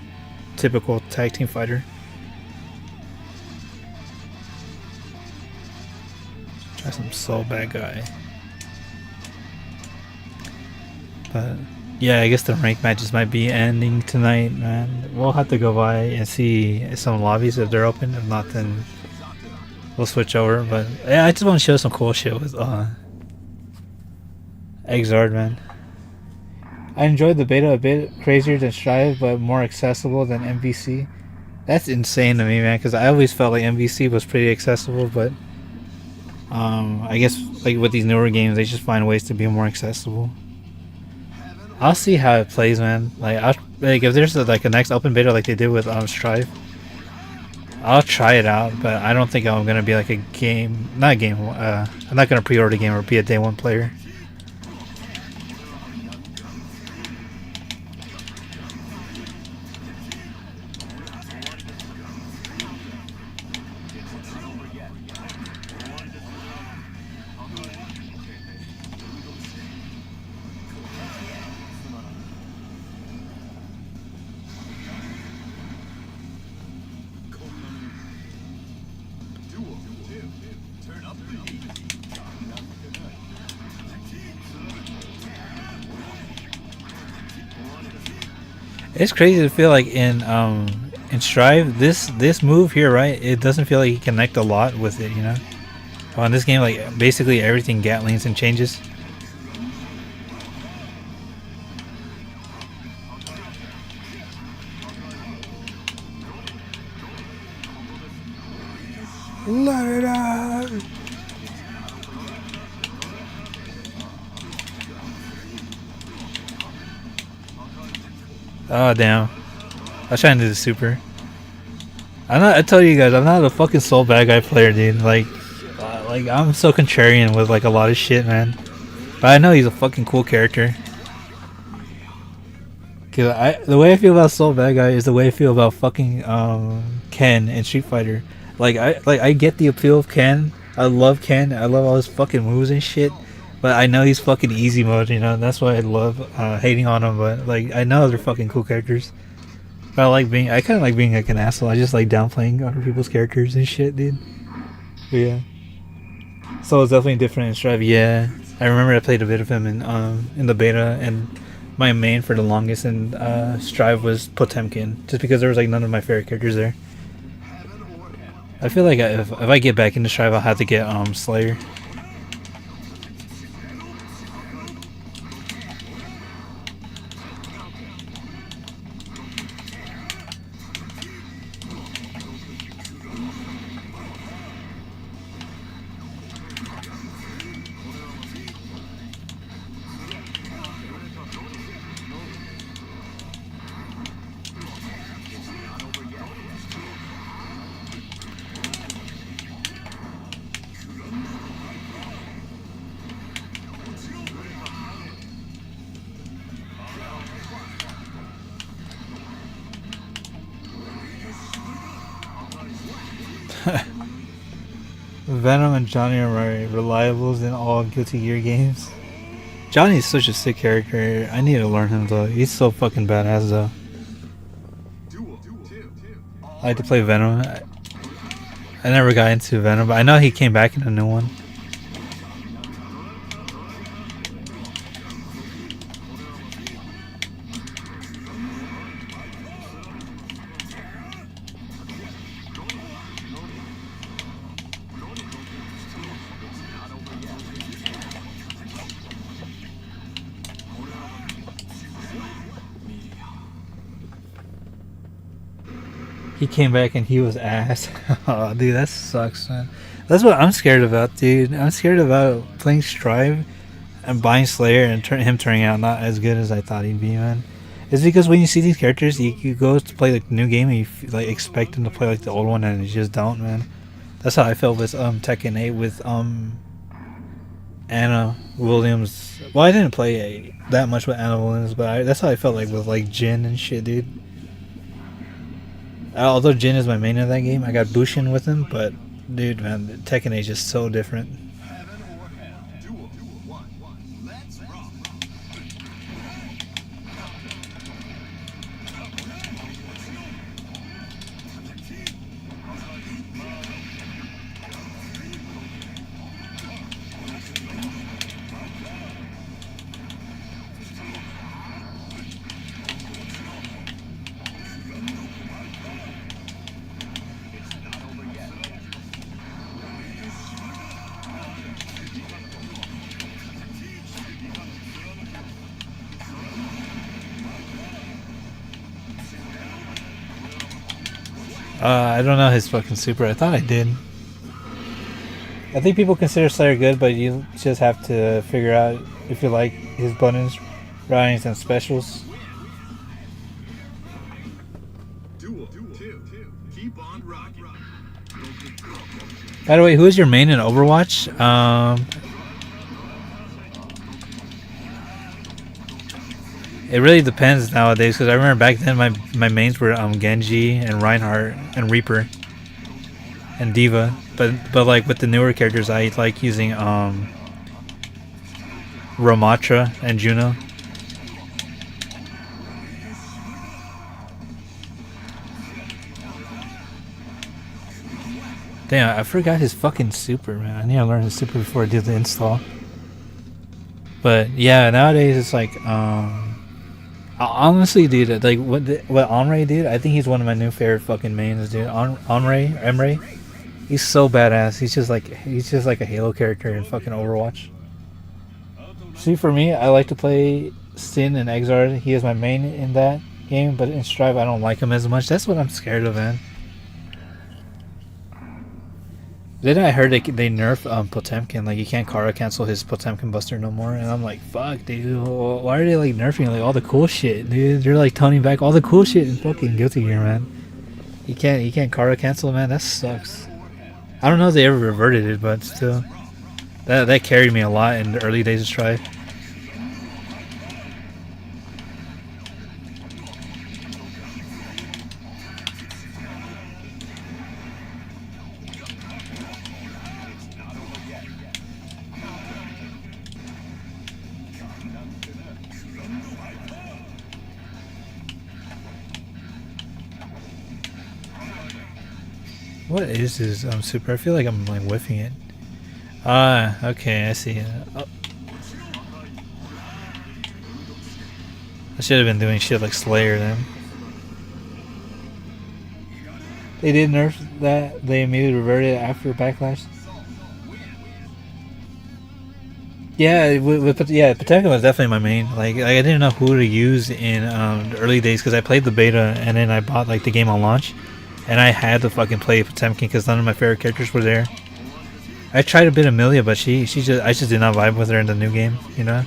typical tag team fighter. Try some Soul Bad Guy. But yeah, I guess the rank matches might be ending tonight, man. We'll have to go by and see some lobbies if they're open. If not, then we'll switch over. But yeah, I just want to show some cool shit with XRD, man. I enjoyed the beta a bit crazier than Strive, but more accessible than MVC. That's insane to me, man, because I always felt like MVC was pretty accessible, but I guess like with these newer games, they just find ways to be more accessible. I'll see how it plays, man. Like if there's like a next open beta like they did with Strive, I'll try it out. But I don't think I'm gonna be like a game, not a game. I'm not gonna pre-order a game or be a day one player. It's crazy to feel like in Strive, this move here, right? It doesn't feel like you connect a lot with it, you know. Well, in this game, like basically everything gatlings and changes. Let it out. Oh damn! I was trying to do the super. I tell you guys, I'm not a fucking Soul Bad Guy player, dude. Like I'm so contrarian with like a lot of shit, man. But I know he's a fucking cool character. Cause the way I feel about Soul Bad Guy is the way I feel about fucking Ken in Street Fighter. I get the appeal of Ken. I love Ken. I love all his fucking moves and shit. But I know he's fucking easy mode, you know. That's why I love hating on him. But like, I know they're fucking cool characters. But I kind of like being like an asshole. I just like downplaying other people's characters and shit, dude. But yeah. So it's definitely different in Strive. Yeah, I remember I played a bit of him in the beta, and my main for the longest in Strive was Potemkin, just because there was like none of my favorite characters there. I feel like if I get back into Strive, I'll have to get Slayer. Venom and Johnny are my reliables in all Guilty Gear games. Johnny's such a sick character. I need to learn him though. He's so fucking badass though. I like to play Venom. I never got into Venom, but I know he came back in a new one. He came back and he was ass. Oh, dude, that sucks, man. That's what I'm scared about, dude. I'm scared about playing Strive and buying Slayer and him turning out not as good as I thought he'd be, man. It's because when you see these characters, you go to play like the new game and you like expect them to play like the old one, and you just don't, man. That's how I felt with Tekken 8 with Anna Williams. Well, I didn't play that much with Anna Williams, but that's how I felt like with like Jin and shit, dude. Although Jin is my main in that game, I got Bushin with him, but dude, man, Tekken 8 is just so different. I don't know his fucking super. I thought I did. I think people consider Slayer good, but you just have to figure out if you like his buttons, routings, and specials. By the way, who is your main in Overwatch? It really depends nowadays, because I remember back then my mains were Genji and Reinhardt and Reaper and Diva, but like with the newer characters I like using Ramatra and Juno. Damn, I forgot his fucking super, man. I need to learn his super before I do the install. But yeah, nowadays it's like honestly, dude, like what Omri did, I think he's one of my new favorite fucking mains, dude. Emre, he's so badass. He's just like a Halo character in fucking Overwatch. See, for me, I like to play Sin and XRD. He is my main in that game, but in Strive, I don't like him as much. That's what I'm scared of, man. Then I heard they nerf Potemkin, like you can't Kara cancel his Potemkin Buster no more, and I'm like, fuck, dude, why are they like nerfing like all the cool shit, dude? They're like toning back all the cool shit in fucking Guilty Gear, man. You can't Kara cancel, man. That sucks. I don't know if they ever reverted it, but still, that carried me a lot in the early days of Strive. What is this super? I feel like I'm like whiffing it. Ah, okay, I see. Oh. I should have been doing shit like Slayer then. They did nerf that. They immediately reverted it after Backlash. Yeah, yeah, Potemkin was definitely my main. Like I didn't know who to use in the early days because I played the beta and then I bought like the game on launch, and I had to fucking play Potemkin because none of my favorite characters were there. I tried a bit of Amelia, but I just did not vibe with her in the new game, you know.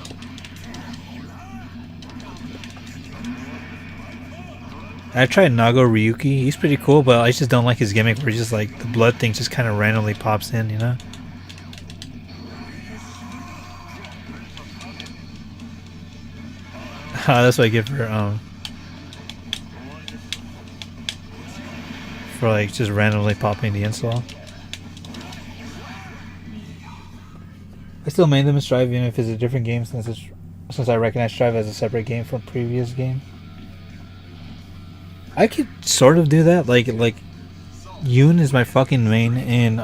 I tried Nago Ryuki. He's pretty cool, but I just don't like his gimmick where he's just like the blood thing just kind of randomly pops in, you know. That's what I get for like just randomly popping the install. I still main them in Strive even if it's a different game since I recognize Strive as a separate game from previous game. I could sort of do that. Like Yoon is my fucking main in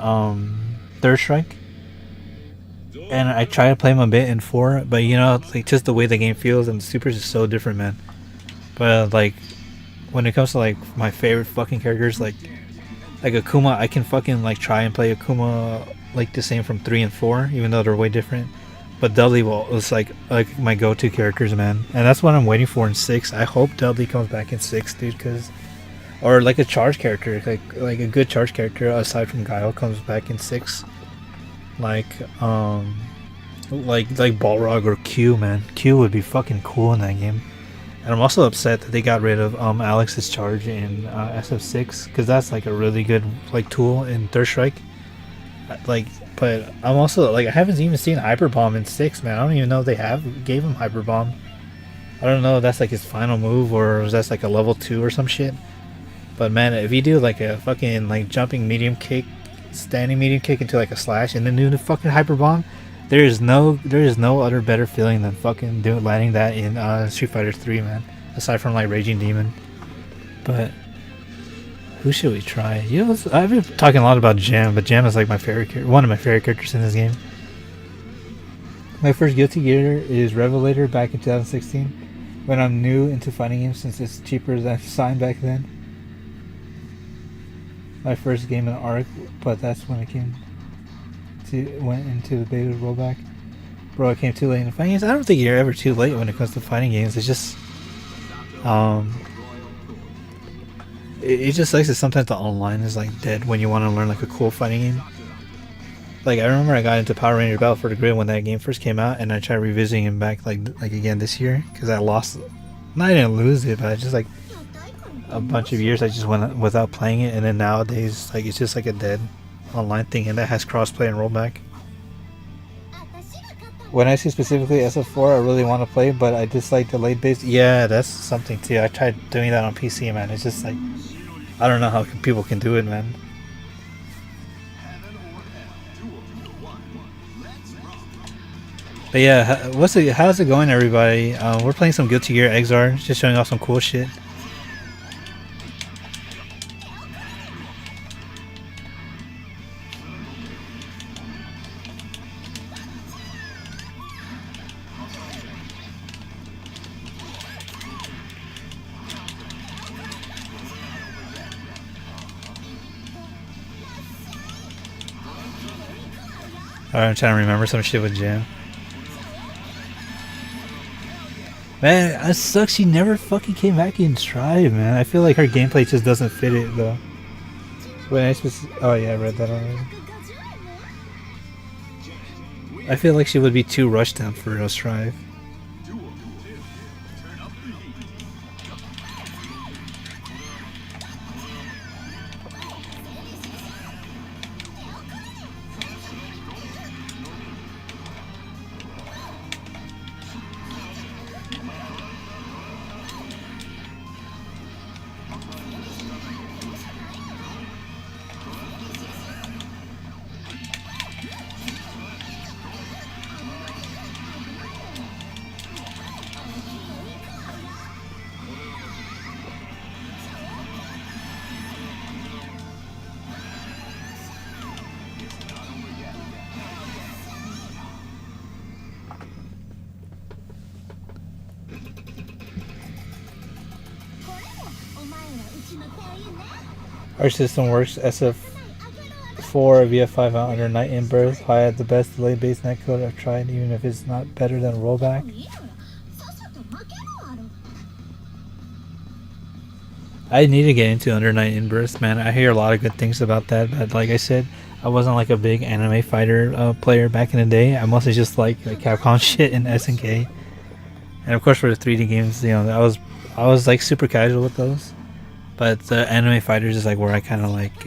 Third Strike. And I try to play him a bit in 4, but you know, like just the way the game feels and the supers is so different, man. But like when it comes to like my favorite fucking characters, like Akuma, I can fucking like try and play Akuma like the same from 3 and 4, even though they're way different. But Dudley was like my go-to characters, man, and that's what I'm waiting for in 6. I hope Dudley comes back in 6, dude, or like a charge character, like a good charge character aside from Guile comes back in 6. Like Balrog or Q, man. Q would be fucking cool in that game. And I'm also upset that they got rid of Alex's charge in SF6 because that's like a really good like tool in Third Strike. But I'm also like I haven't even seen Hyper Bomb in 6, man. I don't even know if they gave him Hyper Bomb. I don't know if that's like his final move or if that's like a level 2 or some shit. But man, if you do like a fucking like jumping medium kick, standing medium kick into like a slash and then do the fucking Hyper Bomb, there is no other better feeling than fucking landing that in Street Fighter 3, man. Aside from like Raging Demon. But who should we try? You know, I've been talking a lot about Jam, but Jam is like one of my favorite characters in this game. My first Guilty Gear is Revelator back in 2016, when I'm new into fighting games since it's cheaper than Sign back then. My first game in Arc, but that's when it went into the beta rollback. Bro, I came too late in fighting games. I don't think you're ever too late when it comes to fighting games. It's just it just sucks that sometimes the online is like dead when you want to learn like a cool fighting game. Like I remember I got into Power Ranger Battle for the Grid when that game first came out, and I tried revisiting it back like again this year because I lost. No, I didn't lose it, but I just like a bunch of years I just went without playing it, and then nowadays like it's just like a dead online thing, and that has crossplay and rollback. When I say specifically SF4, I really want to play, but I dislike delayed base. Yeah, that's something too. I tried doing that on PC, man. It's just like I don't know how people can do it, man. But yeah, how's it going, everybody? We're playing some Guilty Gear XR, just showing off some cool shit. Alright, I'm trying to remember some shit with Jam. Man, it sucks she never fucking came back in Strive, man. I feel like her gameplay just doesn't fit it, though. Oh yeah, I read that already. I feel like she would be too rushed down for real Strive. Our system works SF4 VF5 out under night in birth. I had the best delay based netcode I've tried, even if it's not better than rollback. I need to get into under night in birth, man. I hear a lot of good things about that, but like I said, I wasn't like a big anime fighter player back in the day. I mostly just like Capcom shit and SNK. And of course for the 3D games, you know, I was like super casual with those. But the anime fighters is like where I kind of like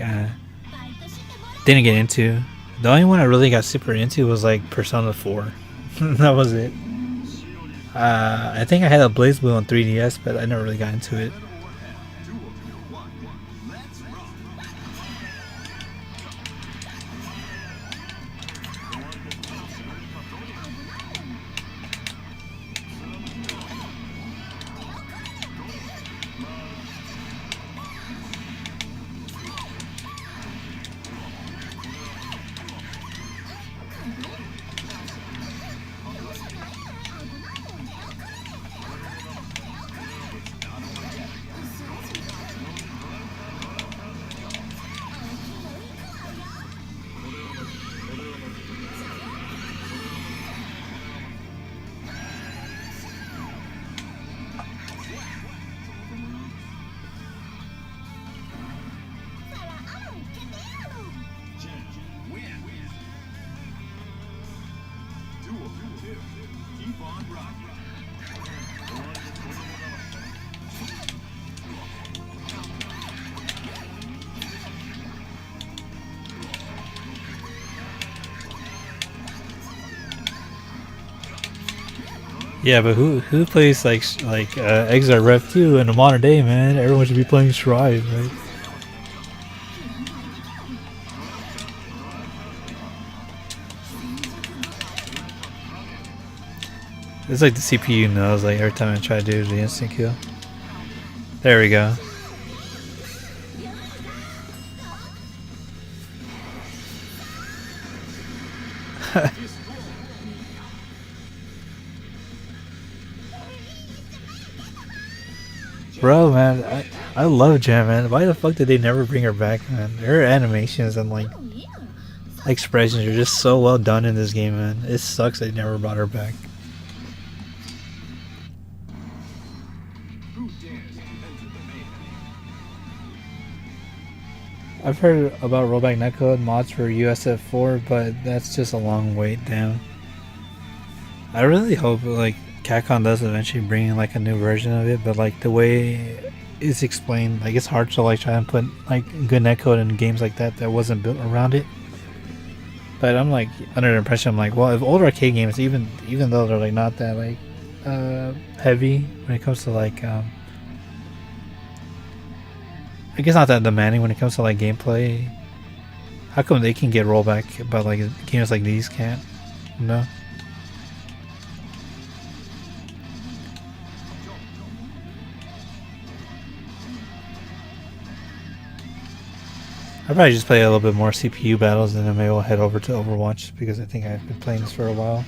didn't get into. The only one I really got super into was like Persona 4. That was it. I think I had a BlazBlue on 3DS, but I never really got into it. Yeah, but who plays like XR Rev 2 in the modern day, man? Everyone should be playing Strive, right? It's like the CPU knows, like every time I try to do the instant kill. There we go. Bro, man, I love Jam, man. Why the fuck did they never bring her back, man? Her animations and like expressions are just so well done in this game, man. It sucks they never brought her back. I've heard about rollback netcode mods for USF4, but that's just a long wait down. I really hope like Capcom does eventually bring in like a new version of it, but like the way it's explained, like it's hard to like try and put like good netcode in games like that wasn't built around it. But I'm like under the impression, I'm like, well, if older arcade games, even though they're like not that like heavy when it comes to like I guess not that demanding when it comes to like gameplay, how come they can get rollback but like games like these can't? You know? I'll probably just play a little bit more CPU battles and then maybe we'll head over to Overwatch because I think I've been playing this for a while.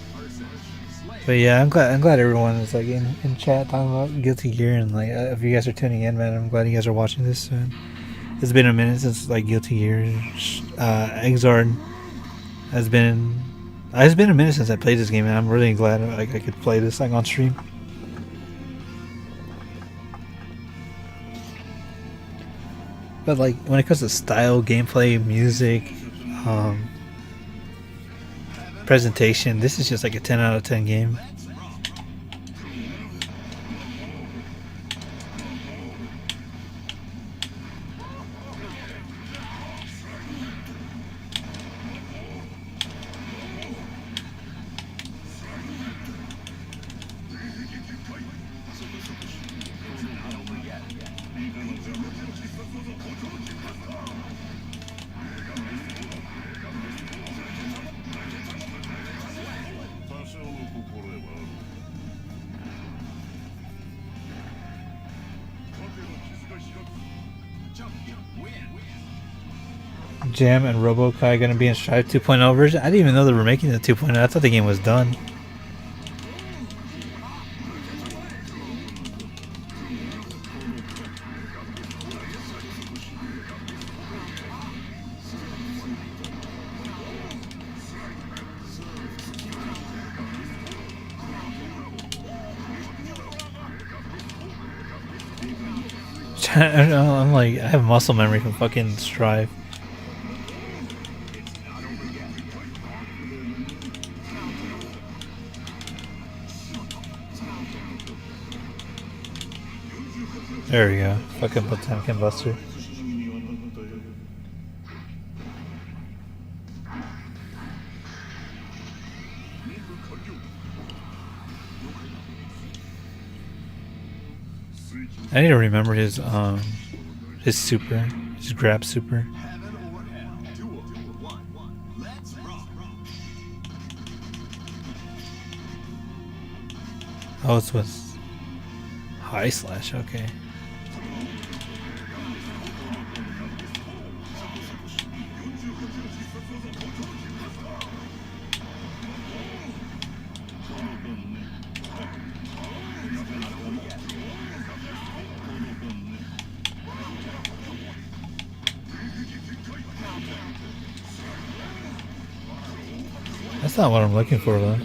But yeah, I'm glad everyone is like in chat talking about Guilty Gear, and like if you guys are tuning in, man, I'm glad you guys are watching this, man. It's been a minute since like Guilty Gear XRD has been. It's been a minute since I played this game, and I'm really glad like I could play this like on stream. But like when it comes to style, gameplay, music, presentation, this is just like a 10 out of 10 game. Jam and Robokai gonna be in Strive 2.0 version? I didn't even know they were making the 2.0. I thought the game was done. I'm like, I have muscle memory from fucking Strive. There we go. Fucking Potemkin Buster. I need to remember his super, his grab super. Oh, it's with high slash, okay. That's not what I'm looking for though.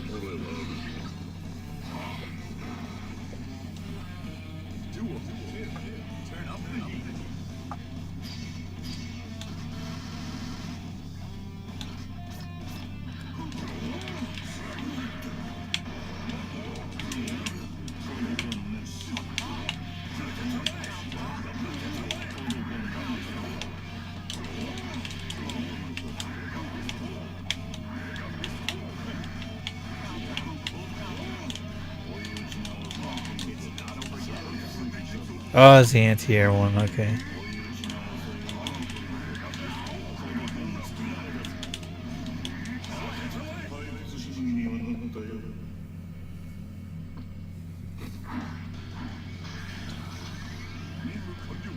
Oh, it's the anti-air one, okay.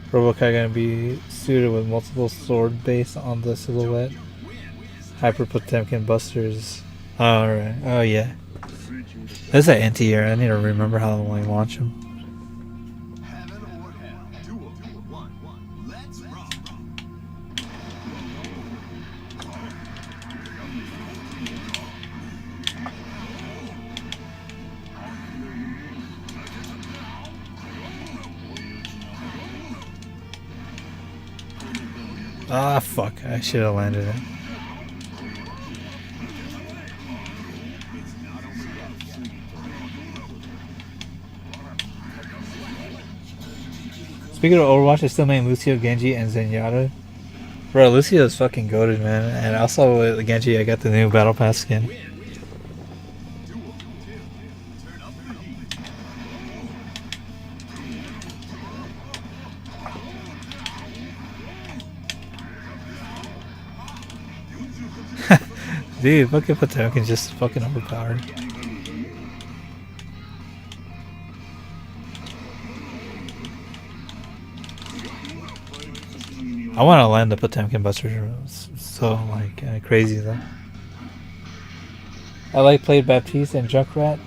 Robokai gonna be suited with multiple sword base on the silhouette. Hyper Potemkin Busters. Oh, alright. Oh, yeah. That's an anti-air. I need to remember how to launch them. Ah, fuck. I should have landed it. Speaking of Overwatch, I still main Lucio, Genji, and Zenyatta. Bro, Lucio is fucking goated, man. And also with Genji, I got the new Battle Pass skin. Dude, fucking Potemkin's just fucking overpowered. I want to land the Potemkin Buster, so like crazy though. I played Baptiste and Junkrat.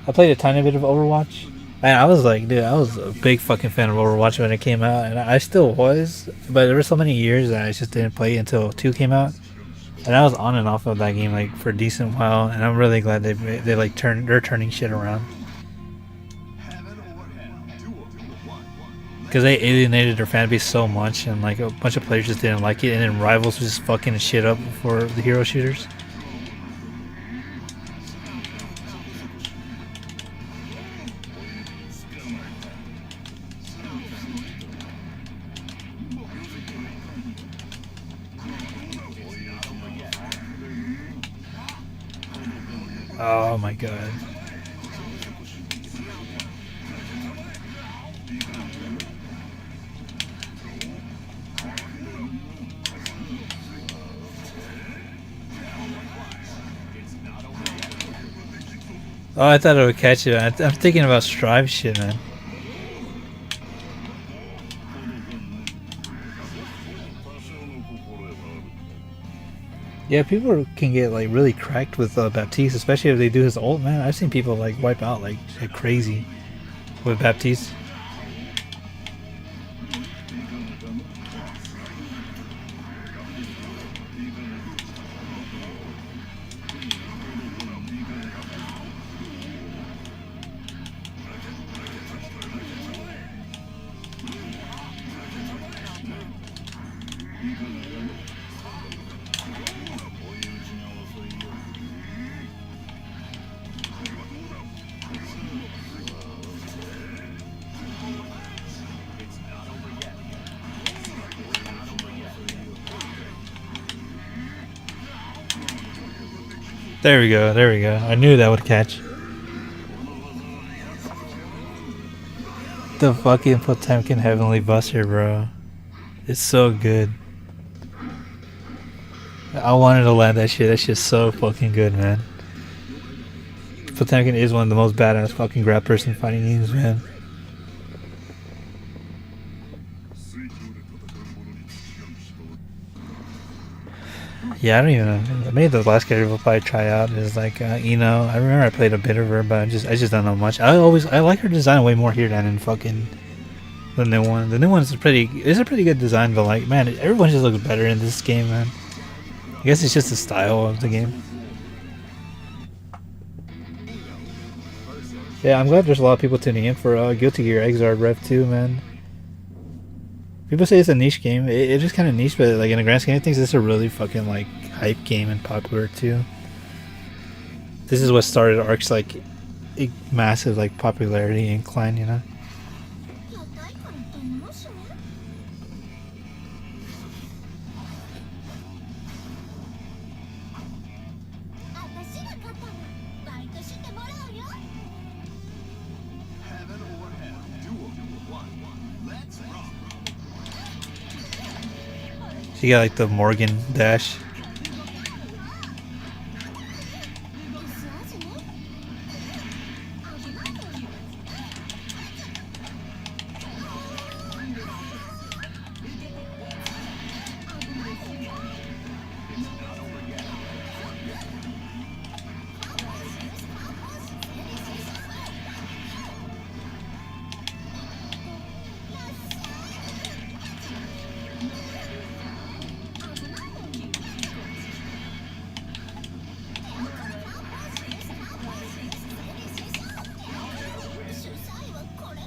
I played a tiny bit of Overwatch. Man, I was like, dude, I was a big fucking fan of Overwatch when it came out, and I still was. But there were so many years that I just didn't play until 2 came out, and I was on and off of that game like for a decent while. And I'm really glad they like they're turning shit around. Because they alienated their fan base so much, and like a bunch of players just didn't like it, and then Rivals was just fucking shit up for the hero shooters. Oh my god. Oh, I thought it would catch you. I'm thinking about Strive shit, man. Yeah, people can get like really cracked with Baptiste, especially if they do his ult, man. I've seen people like wipe out like crazy with Baptiste. There we go. There we go. I knew that would catch. The fucking Potemkin Heavenly Buster, bro. It's so good. I wanted to land that shit. That shit's so fucking good, man. Potemkin is one of the most badass fucking grab person fighting games, man. Yeah, I don't even know. Maybe the last character we'll probably try out is like Eno. I remember I played a bit of her, but I just don't know much. I like her design way more here than in fucking the new one. The new one is a pretty good design, but like, man, everyone just looks better in this game, man. I guess it's just the style of the game. Yeah, I'm glad there's a lot of people tuning in for Guilty Gear XRD Rev 2, man. People say it's a niche game. It is kind of niche, but like in the grand scheme of things, this is a really fucking like hype game and popular too. This is what started Ark's like massive like popularity incline, you know. You got like the Morgan dash.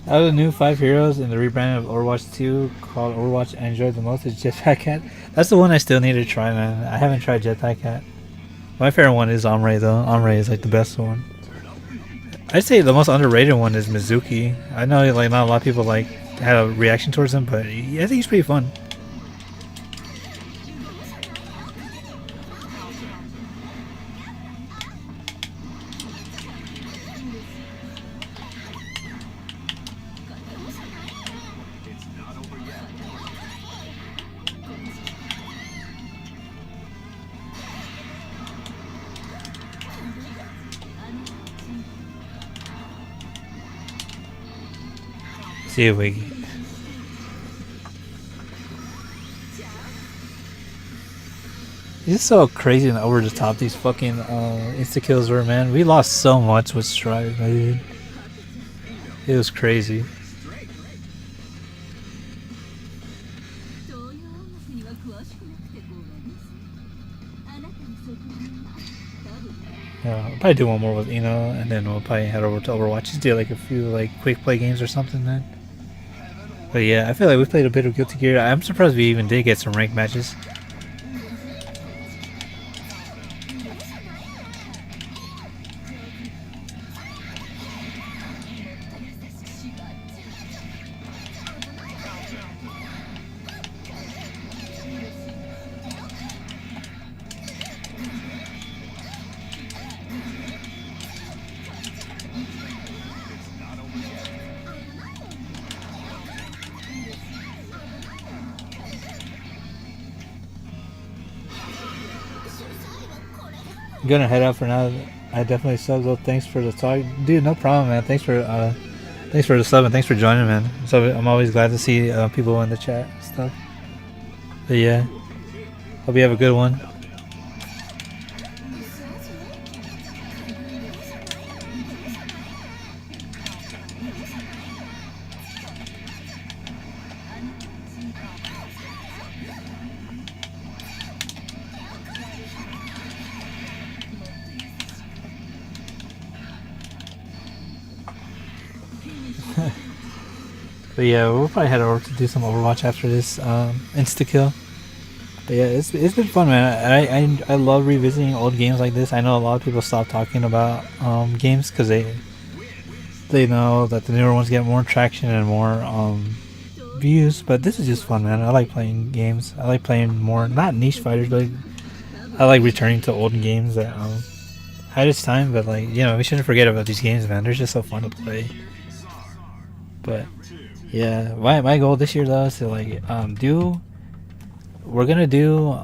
Out of the new 5 heroes in the rebranding of Overwatch 2 called Overwatch I enjoyed the most is Jetpack Cat. That's the one I still need to try, man. I haven't tried Jetpack Cat. My favorite one is Omre though. Omre is like the best one. I'd say the most underrated one is Mizuki. I know like not a lot of people like had a reaction towards him, but I think he's pretty fun. See if we. It's so crazy and over the top these fucking insta kills were, man. We lost so much with Strive, dude. It was crazy. Yeah, I'll probably do one more with Eno, and then we'll probably head over to Overwatch. Just do like a few like quick play games or something, man. But yeah, I feel like we played a bit of Guilty Gear. I'm surprised we even did get some ranked matches. I'm gonna head out for now. I definitely subbed though. Thanks for the talk, dude. No problem, man. Thanks for the sub and thanks for joining, man. So I'm always glad to see people in the chat and stuff. But yeah, hope you have a good one. But yeah, we'll probably head over to do some Overwatch after this insta kill. But yeah, it's been fun, man. I love revisiting old games like this. I know a lot of people stop talking about games because they know that the newer ones get more traction and more views. But this is just fun, man. I like playing games. I like playing more not niche fighters, but I like returning to old games that had its time, but like, you know, we shouldn't forget about these games, man. They're just so fun to play. But yeah, my goal this year though is to like we're gonna do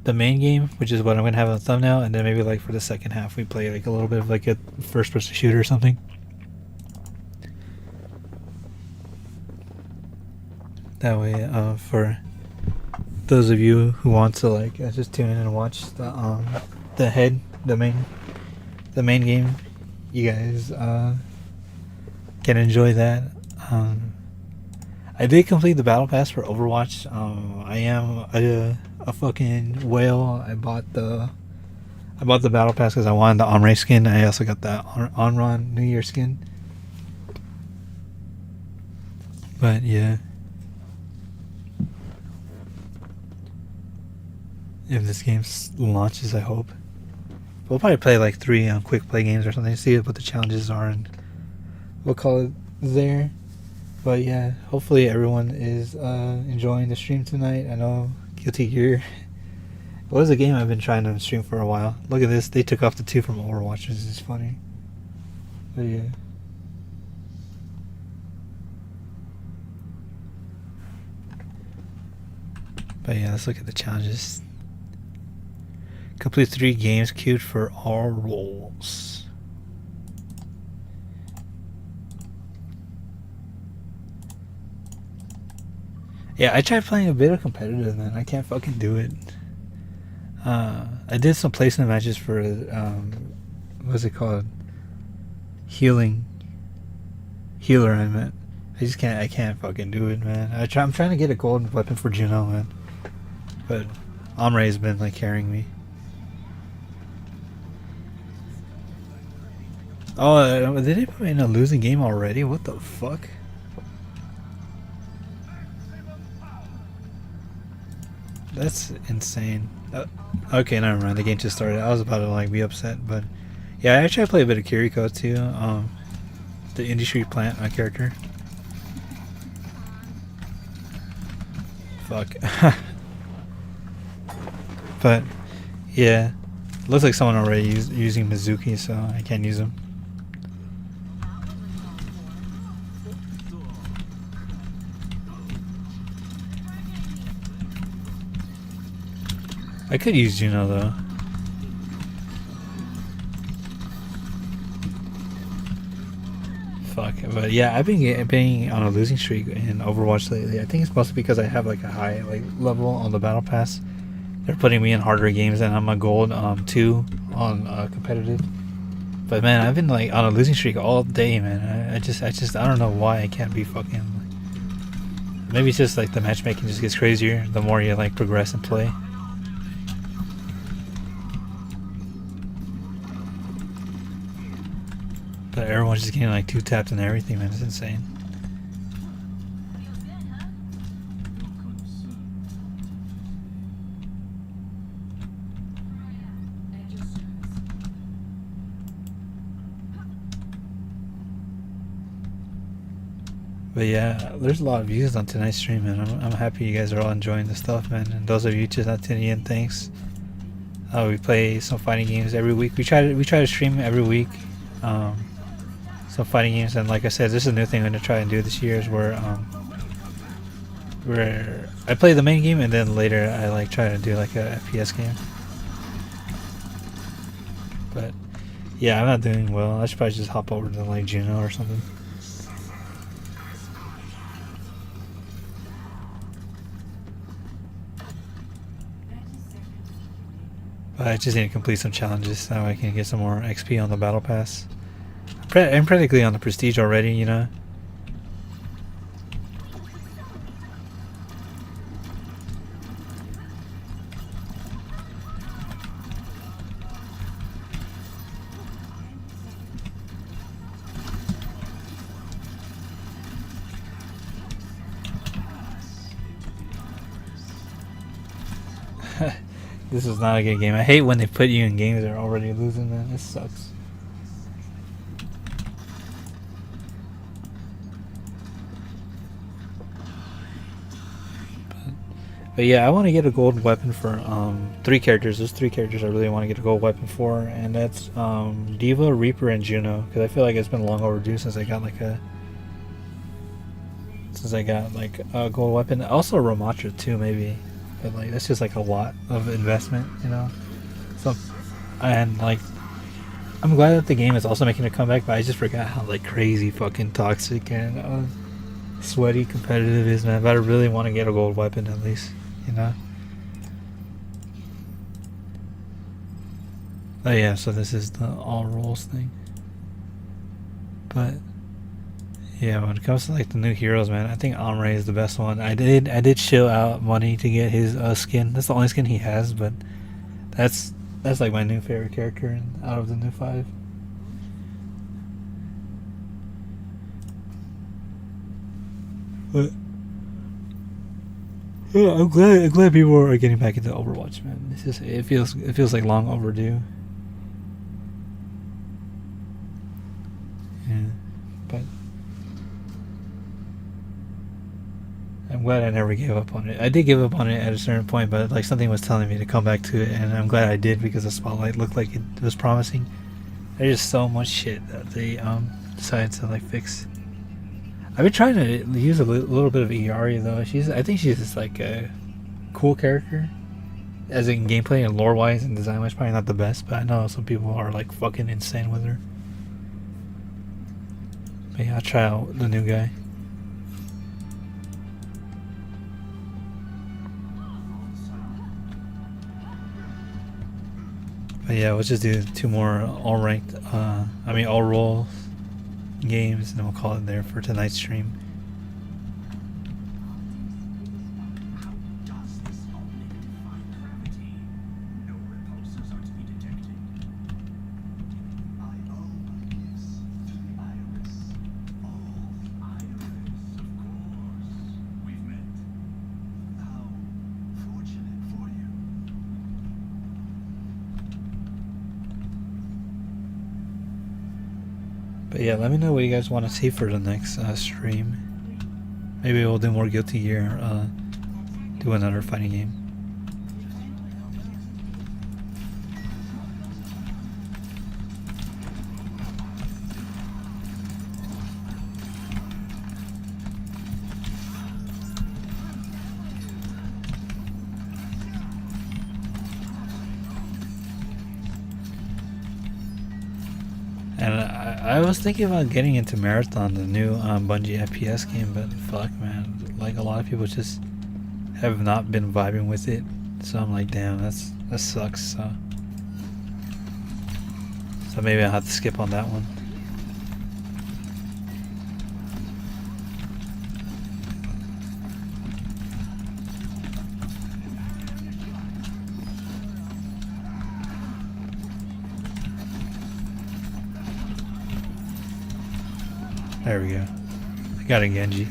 the main game, which is what I'm gonna have on the thumbnail, and then maybe like for the second half we play like a little bit of like a first person shooter or something. That way, for those of you who want to like just tune in and watch the main game, you guys can enjoy that. I did complete the battle pass for Overwatch. I am a fucking whale. I bought the battle pass because I wanted the Omni skin. I also got that Onron New Year skin. But yeah, if this game launches, I hope we'll probably play like 3 quick play games or something. See what the challenges are, and we'll call it there. But yeah, hopefully everyone is enjoying the stream tonight. I know Guilty Gear was a game I've been trying to stream for a while. Look at this, they took off the 2 from Overwatch, which is funny. But yeah. But yeah, let's look at the challenges. Complete 3 games queued for all roles. Yeah, I tried playing a bit of competitive, man. I can't fucking do it. I did some placement matches for what's it called? Healer, I meant. I can't fucking do it, man. I'm trying to get a golden weapon for Juno, man. But Omre's been like carrying me. Oh, did they put me in a losing game already? What the fuck? That's insane. Okay, never mind. The game just started. I was about to like be upset, but yeah, I actually play a bit of Kiriko too. The industry plant character. Fuck. But yeah, looks like someone already using Mizuki, so I can't use him. I could use Juno though. Fuck, but yeah, I've been being on a losing streak in Overwatch lately. I think it's mostly because I have like a high level on the battle pass. They're putting me in harder games, and I'm a gold 2 on competitive. But man, I've been like on a losing streak all day, man. I just I don't know why I can't be fucking. Maybe it's just like the matchmaking just gets crazier the more you like progress and play. But everyone's just getting like 2 tapped and everything, man. It's insane. But yeah, there's a lot of views on tonight's stream, and I'm happy you guys are all enjoying the stuff, man. And those of you just not tuning in, thanks. We play some fighting games every week. We try to stream every week. Some fighting games, and like I said, this is a new thing I'm gonna try and do this year, is where I play the main game and then later I like try to do like a FPS game. But yeah, I'm not doing well. I should probably just hop over to like Juno or something. But I just need to complete some challenges so I can get some more XP on the battle pass. I'm practically on the prestige already, you know. This is not a good game. I hate when they put you in games that are already losing, man. This sucks. But yeah, I want to get a gold weapon for 3 characters. There's 3 characters I really want to get a gold weapon for, and that's Diva, Reaper, and Juno. Because I feel like it's been long overdue since I got like a gold weapon. Also Ramatra too, maybe. But like that's just like a lot of investment, you know. So, and like, I'm glad that the game is also making a comeback, but I just forgot how like crazy fucking toxic and sweaty competitive is, man. But I really want to get a gold weapon at least, you know. Oh yeah, so this is the all rolls thing. But yeah, when it comes to like the new heroes, man, I think Omri is the best one. I did shell out money to get his skin. That's the only skin he has, but that's like my new favorite character out of the new 5. But yeah, I'm glad people are getting back into Overwatch, man. It feels like long overdue. Yeah, but I'm glad I never gave up on it. I did give up on it at a certain point, but like something was telling me to come back to it, and I'm glad I did because the spotlight looked like it was promising. There's just so much shit that they decided to like fix. I've been trying to use a little bit of Iari though. I think she's just like a cool character, as in gameplay and lore wise and design wise. Probably not the best, but I know some people are like fucking insane with her. But yeah, I'll try out the new guy. But yeah, we'll just do 2 more all ranked, all roll games, and then we'll call it there for tonight's stream. How does this Omni-Man find gravity? No repulsors are to be detected. I owe my gifts to the Iris. All Iris, of course. We've met. How fortunate for you. But yeah, let me know what you guys want to see for the next stream. Maybe we'll do more Guilty Gear, do another fighting game. And I was thinking about getting into Marathon, the new Bungie FPS game, but fuck, man, like a lot of people just have not been vibing with it. So I'm like, damn, that sucks. So maybe I'll have to skip on that one. There we go. I got a Genji.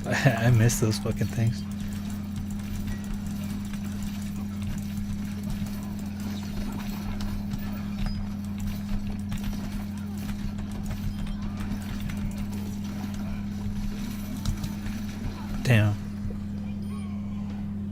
I miss those fucking things. Damn.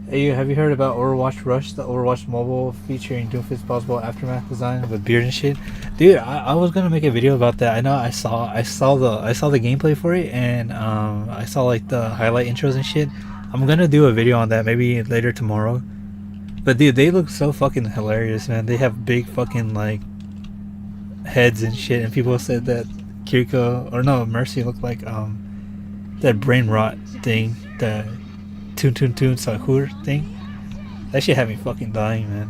Hey, have you heard about Overwatch Rush, the Overwatch mobile featuring Doomfist's possible aftermath design with beard and shit? Dude, I was gonna make a video about that. I know I saw the gameplay for it, and I saw like the highlight intros and shit. I'm gonna do a video on that maybe later tomorrow. But dude, they look so fucking hilarious, man. They have big fucking like heads and shit, and people said that Mercy looked like that brain rot thing, the Toon Sahur thing. That shit had me fucking dying, man.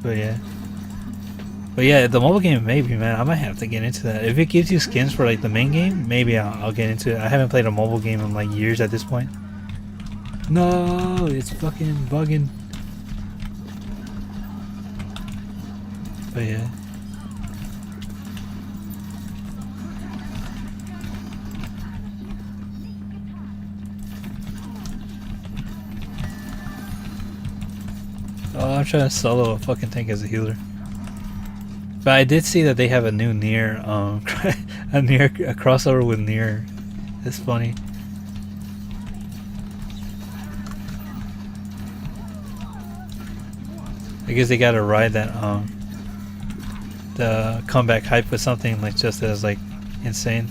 But yeah, the mobile game, maybe, man. I might have to get into that. If it gives you skins for like the main game, maybe I'll get into it. I haven't played a mobile game in like years at this point. No, it's fucking bugging. But yeah. I'm trying to solo a fucking tank as a healer. But I did see that they have a new Nier, a crossover with Nier. It's funny. I guess they gotta ride that the comeback hype with something like just as like insane.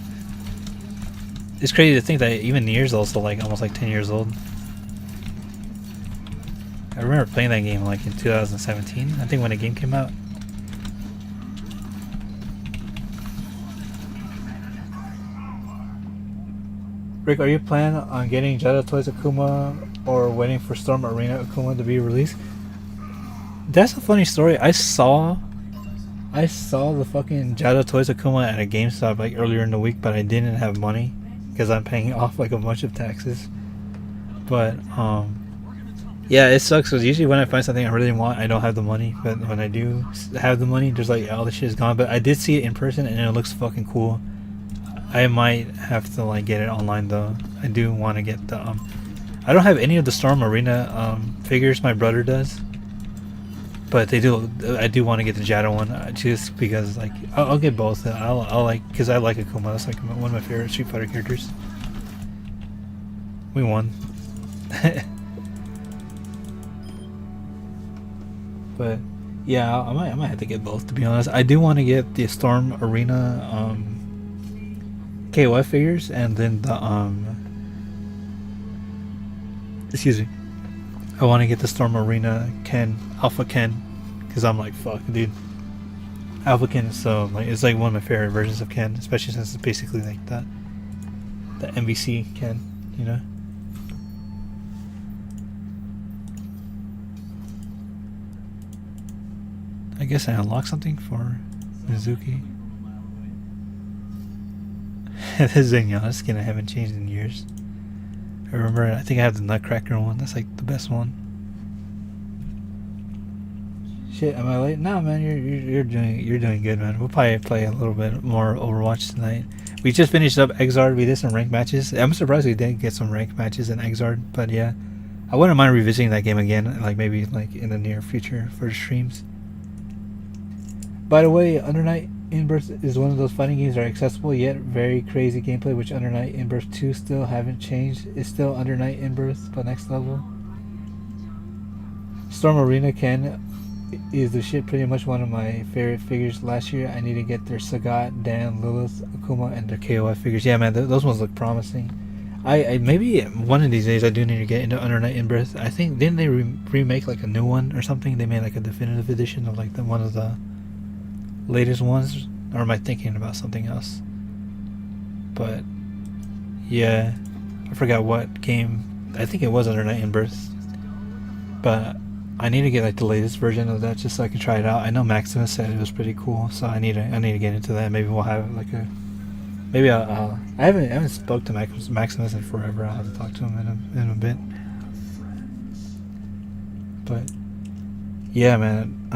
It's crazy to think that even Nier's also like almost like 10 years old. I remember playing that game like in 2017, I think when the game came out. Rick, are you planning on getting Jada Toys Akuma or waiting for Storm Arena Akuma to be released? That's a funny story. I saw the fucking Jada Toys Akuma at a GameStop like earlier in the week, but I didn't have money because I'm paying off like a bunch of taxes. But yeah, it sucks because usually when I find something I really want, I don't have the money. But when I do have the money, there's like all the shit is gone. But I did see it in person and it looks fucking cool. I might have to like get it online though. I do want to get the I don't have any of the Storm Arena figures. My brother does, but they do. I do want to get the Jada one just because like I'll get both. I'll like because I like Akuma. That's like one of my favorite Street Fighter characters. We won. But yeah, I might have to get both to be honest. I do want to get the Storm Arena KOF figures and then the excuse me, I want to get the Storm Arena Ken, Alpha Ken, because I'm like fuck dude, Alpha Ken is so like it's like one of my favorite versions of Ken, especially since it's basically like that the MVC Ken, you know. I guess I unlocked something for Mizuki. This Zenyatta skin I haven't changed in years. I remember, I think I have the Nutcracker one. That's like the best one. Shit, am I late? No, man, you're doing good, man. We'll probably play a little bit more Overwatch tonight. We just finished up XRD. We did some ranked matches. I'm surprised we didn't get some ranked matches in XRD, but yeah, I wouldn't mind revisiting that game again, like maybe like in the near future for the streams. By the way, Under Night In-Burst is one of those fighting games that are accessible yet very crazy gameplay, which Under Night In-Burst 2 still haven't changed. It's still Under Night In-Burst, but next level. Storm Arena Ken is the shit, pretty much one of my favorite figures last year. I need to get their Sagat, Dan, Lilith, Akuma, and their KOF figures. Yeah, man, those ones look promising. I maybe one of these days I do need to get into Under Night In-Burst. I think, didn't they remake like a new one or something? They made like a definitive edition of like the one of the latest ones, or am I thinking about something else? But yeah, I forgot what game. I think it was Under Night In-Burst, but I need to get like the latest version of that just so I can try it out. I know Maximus said it was pretty cool, so I need to get into that. Maybe we'll have like a maybe I haven't spoke to Maximus in forever. I'll have to talk to him in a bit. But yeah, man,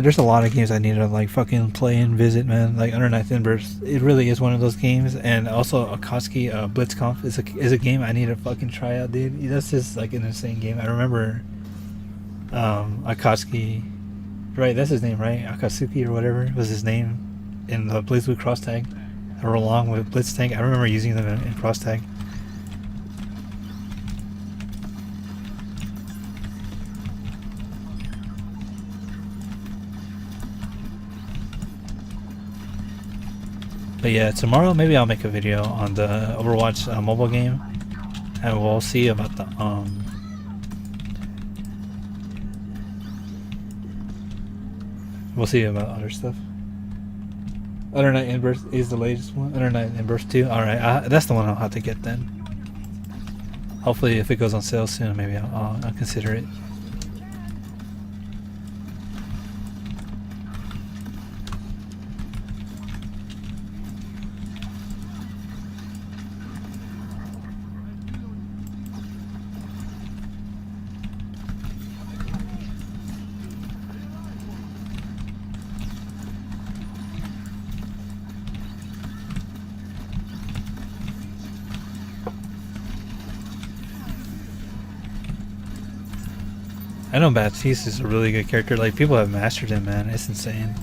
there's a lot of games I need to like fucking play and visit, man. Like Under Night In-Burst, it really is one of those games. And also Akatsuki Blitzkampf is a game I need to fucking try out, dude. That's just like an insane game. I remember Akatsuki, right? That's his name, right? Akatsuki or whatever was his name in the BlazBlue cross tag, or along with Blitz Tank. I remember using them in cross tag. But yeah, tomorrow maybe I'll make a video on the Overwatch mobile game, and we'll see about the we'll see about other stuff. Under Night In-Burst is the latest one. Under Night In-Burst 2. All right, that's the one I'll have to get then. Hopefully, if it goes on sale soon, maybe I'll consider it. I know Baptiste is a really good character. Like, people have mastered him, man. It's insane.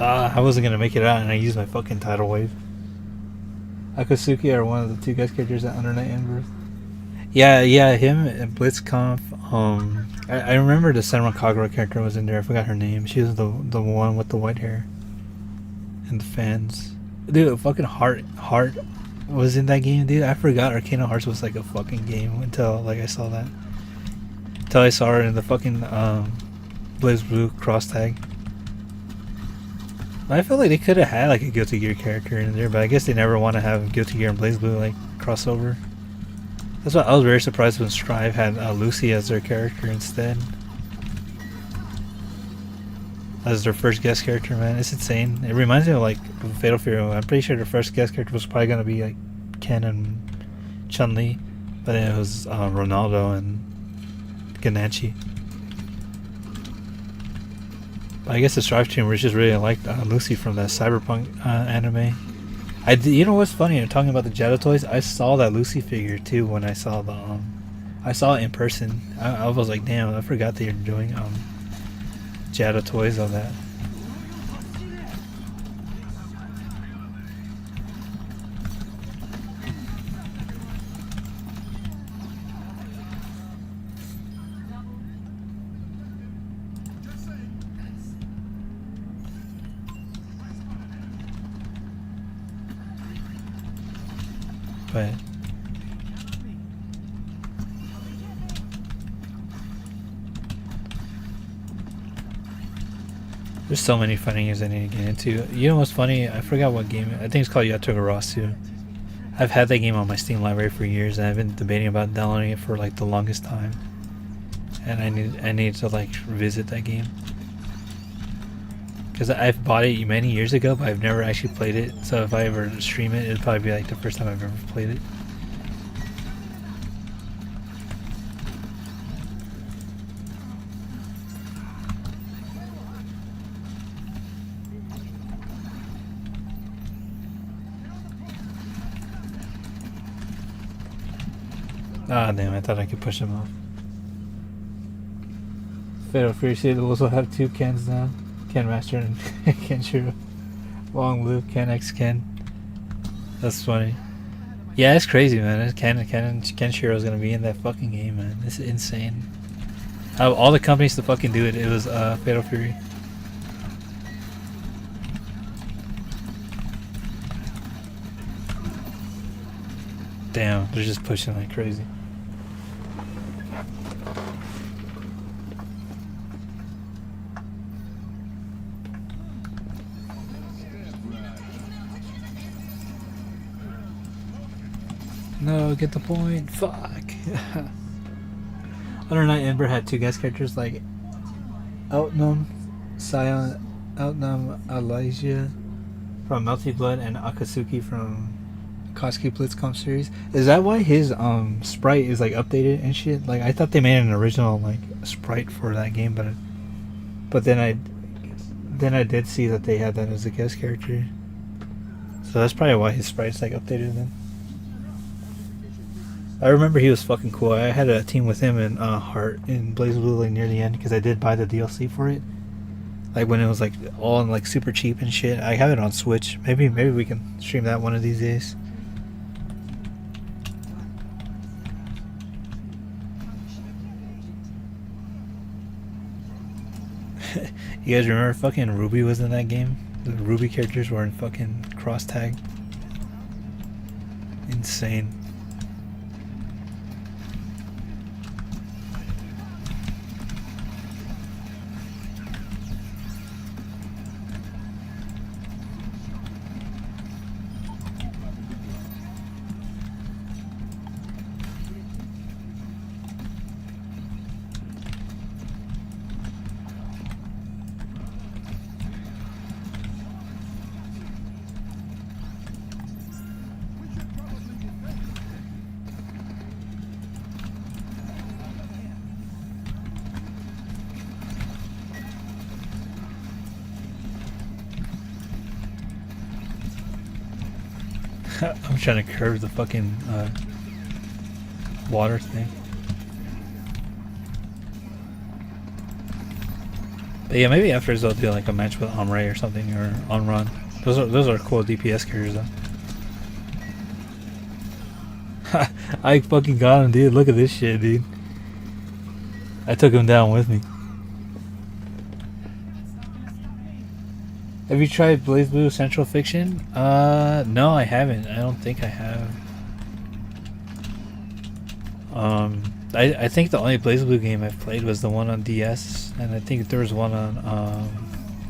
I wasn't gonna make it out, and I used my fucking tidal wave. Akatsuki are one of the two guest characters at Under Night Ember. Yeah, him and BlitzConf. I remember the Senran Kagura character was in there. I forgot her name. She was the one with the white hair and the fans. Dude, fucking Heart was in that game, dude. I forgot Arcana Hearts was like a fucking game until like I saw that. Until I saw her in the fucking Blaze Blue cross tag. I feel like they could have had like a Guilty Gear character in there, but I guess they never want to have Guilty Gear and Blaze Blue like crossover. That's why I was very surprised when Strive had Lucy as their character instead. As their first guest character, man. It's insane. It reminds me of like Fatal Fury. I'm pretty sure their first guest character was probably going to be like Ken and Chun-Li, but then it was Ronaldo and Ganachi. But I guess the Strive team just really liked Lucy from that Cyberpunk anime. You know what's funny? I'm talking about the Jetta toys. I saw that Lucy figure too when I saw the I saw it in person. I was like, damn, I forgot they were doing Jetta toys on that. But there's so many funny games I need to get into. You know what's funny? I forgot what game. I think it's called Yatogarasu. I've had that game on my Steam library for years, and I've been debating about downloading it for like the longest time. And I need to like revisit that game because I've bought it many years ago, but I've never actually played it. So if I ever stream it, it'd probably be like the first time I've ever played it. Ah, damn, I thought I could push him off. Fatal Fury City will also have two Kens now. Ken Master and Ken Shiro. Long live Ken X Ken. That's funny. Yeah, it's crazy, man. Ken Shiro is gonna be in that fucking game, man. It's insane. Out of all the companies to fucking do it, it was Fatal Fury. Damn, they're just pushing like crazy. No, get the point. Fuck. Under Night Ember had two guest characters like Outnum Elijah from Melty Blood and Akatsuki from Koski BlitzConf series. Is that why his sprite is like updated and shit? Like I thought they made an original like sprite for that game, but then I did see that they had that as a guest character. So that's probably why his sprite's like updated then. I remember he was fucking cool. I had a team with him and Heart in Blaze Blue like near the end because I did buy the DLC for it. Like when it was like all like super cheap and shit. I have it on Switch. Maybe we can stream that one of these days. You guys remember fucking Ruby was in that game? The Ruby characters were in fucking cross tag. Insane. I'm trying to curve the fucking water thing. But yeah, maybe after they'll do like a match with Omre or something, or on run. Those are cool DPS carriers though. I fucking got him, dude. Look at this shit, dude. I took him down with me. Have you tried Blaze Blue Central Fiction? No, I haven't. I don't think I have. I think the only Blaze Blue game I've played was the one on DS, and I think there was one on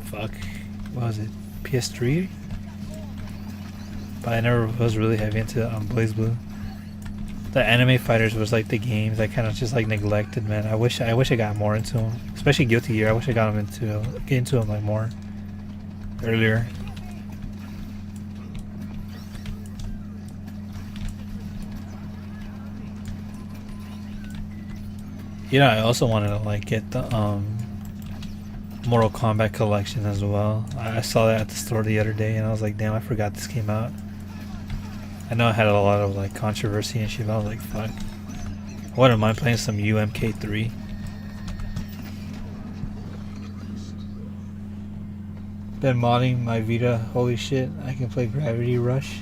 fuck, what was it? PS3? But I never was really heavy into Blaze Blue. The Anime Fighters was like the games I kind of just like neglected, man. I wish I got more into them, especially Guilty Gear. I wish I got them get into them like more earlier. You know, I also wanted to like get the Mortal Kombat collection as well. I saw that at the store the other day, and I was like, damn, I forgot this came out. I know I had a lot of like controversy and shit, but I was like, fuck. I wouldn't mind playing some UMK3. Been modding my Vita. Holy shit, I can play Gravity Rush.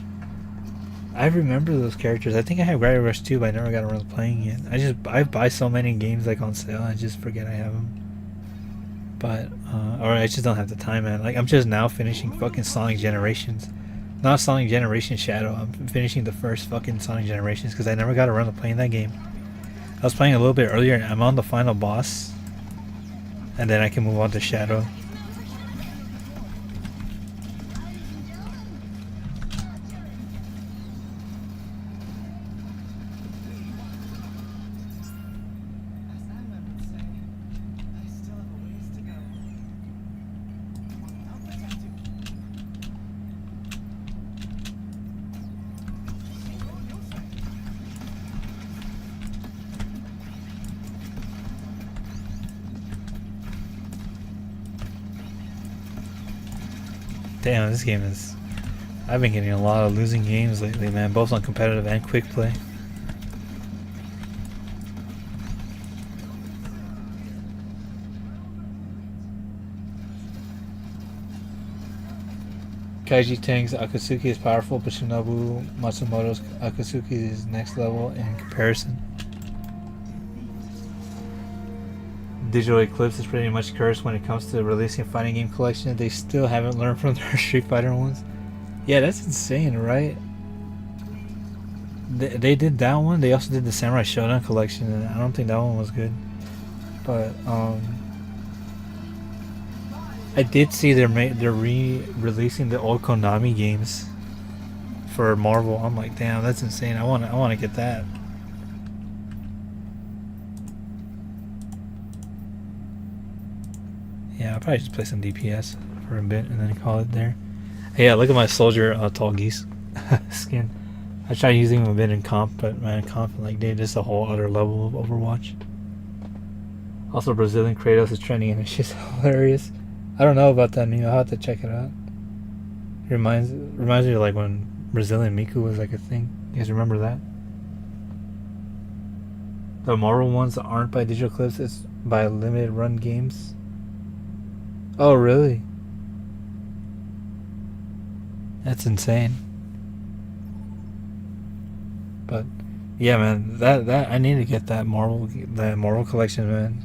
I remember those characters. I think I have Gravity Rush too, but I never got around to playing it. I buy so many games like on sale, I just forget I have them. But or I just don't have the time, man. Like I'm just now finishing fucking Sonic Generations. Not Sonic Generation Shadow. I'm finishing the first fucking Sonic Generations because I never got around to playing that game. I was playing a little bit earlier. I'm on the final boss, and then I can move on to Shadow. Damn, this game is... I've been getting a lot of losing games lately, man, both on competitive and quick play. Kaiji Tang's Akatsuki is powerful, but Shinobu Matsumoto's Akatsuki is next level in comparison. Digital Eclipse is pretty much cursed when it comes to releasing a fighting game collection. They still haven't learned from their Street Fighter ones. Yeah, that's insane, right? They did that one. They also did the Samurai Shodown collection, and I don't think that one was good. But I did see they're re-releasing the old Konami games for Marvel. I'm like, damn, that's insane. I want to get that. Yeah, I'll probably just play some DPS for a bit and then call it there. Hey, yeah, look at my soldier tall geese skin. I tried using him a bit in comp, but man, comp like dude, just a whole other level of Overwatch. Also, Brazilian Kratos is trending and it's just hilarious. I don't know about that, I'll have to check it out. It reminds me of like when Brazilian Miku was like a thing. You guys remember that? The Marvel ones aren't by Digital Eclipse, it's by Limited Run Games. Oh, really? That's insane. But yeah, man, that I need to get that Marvel collection, man.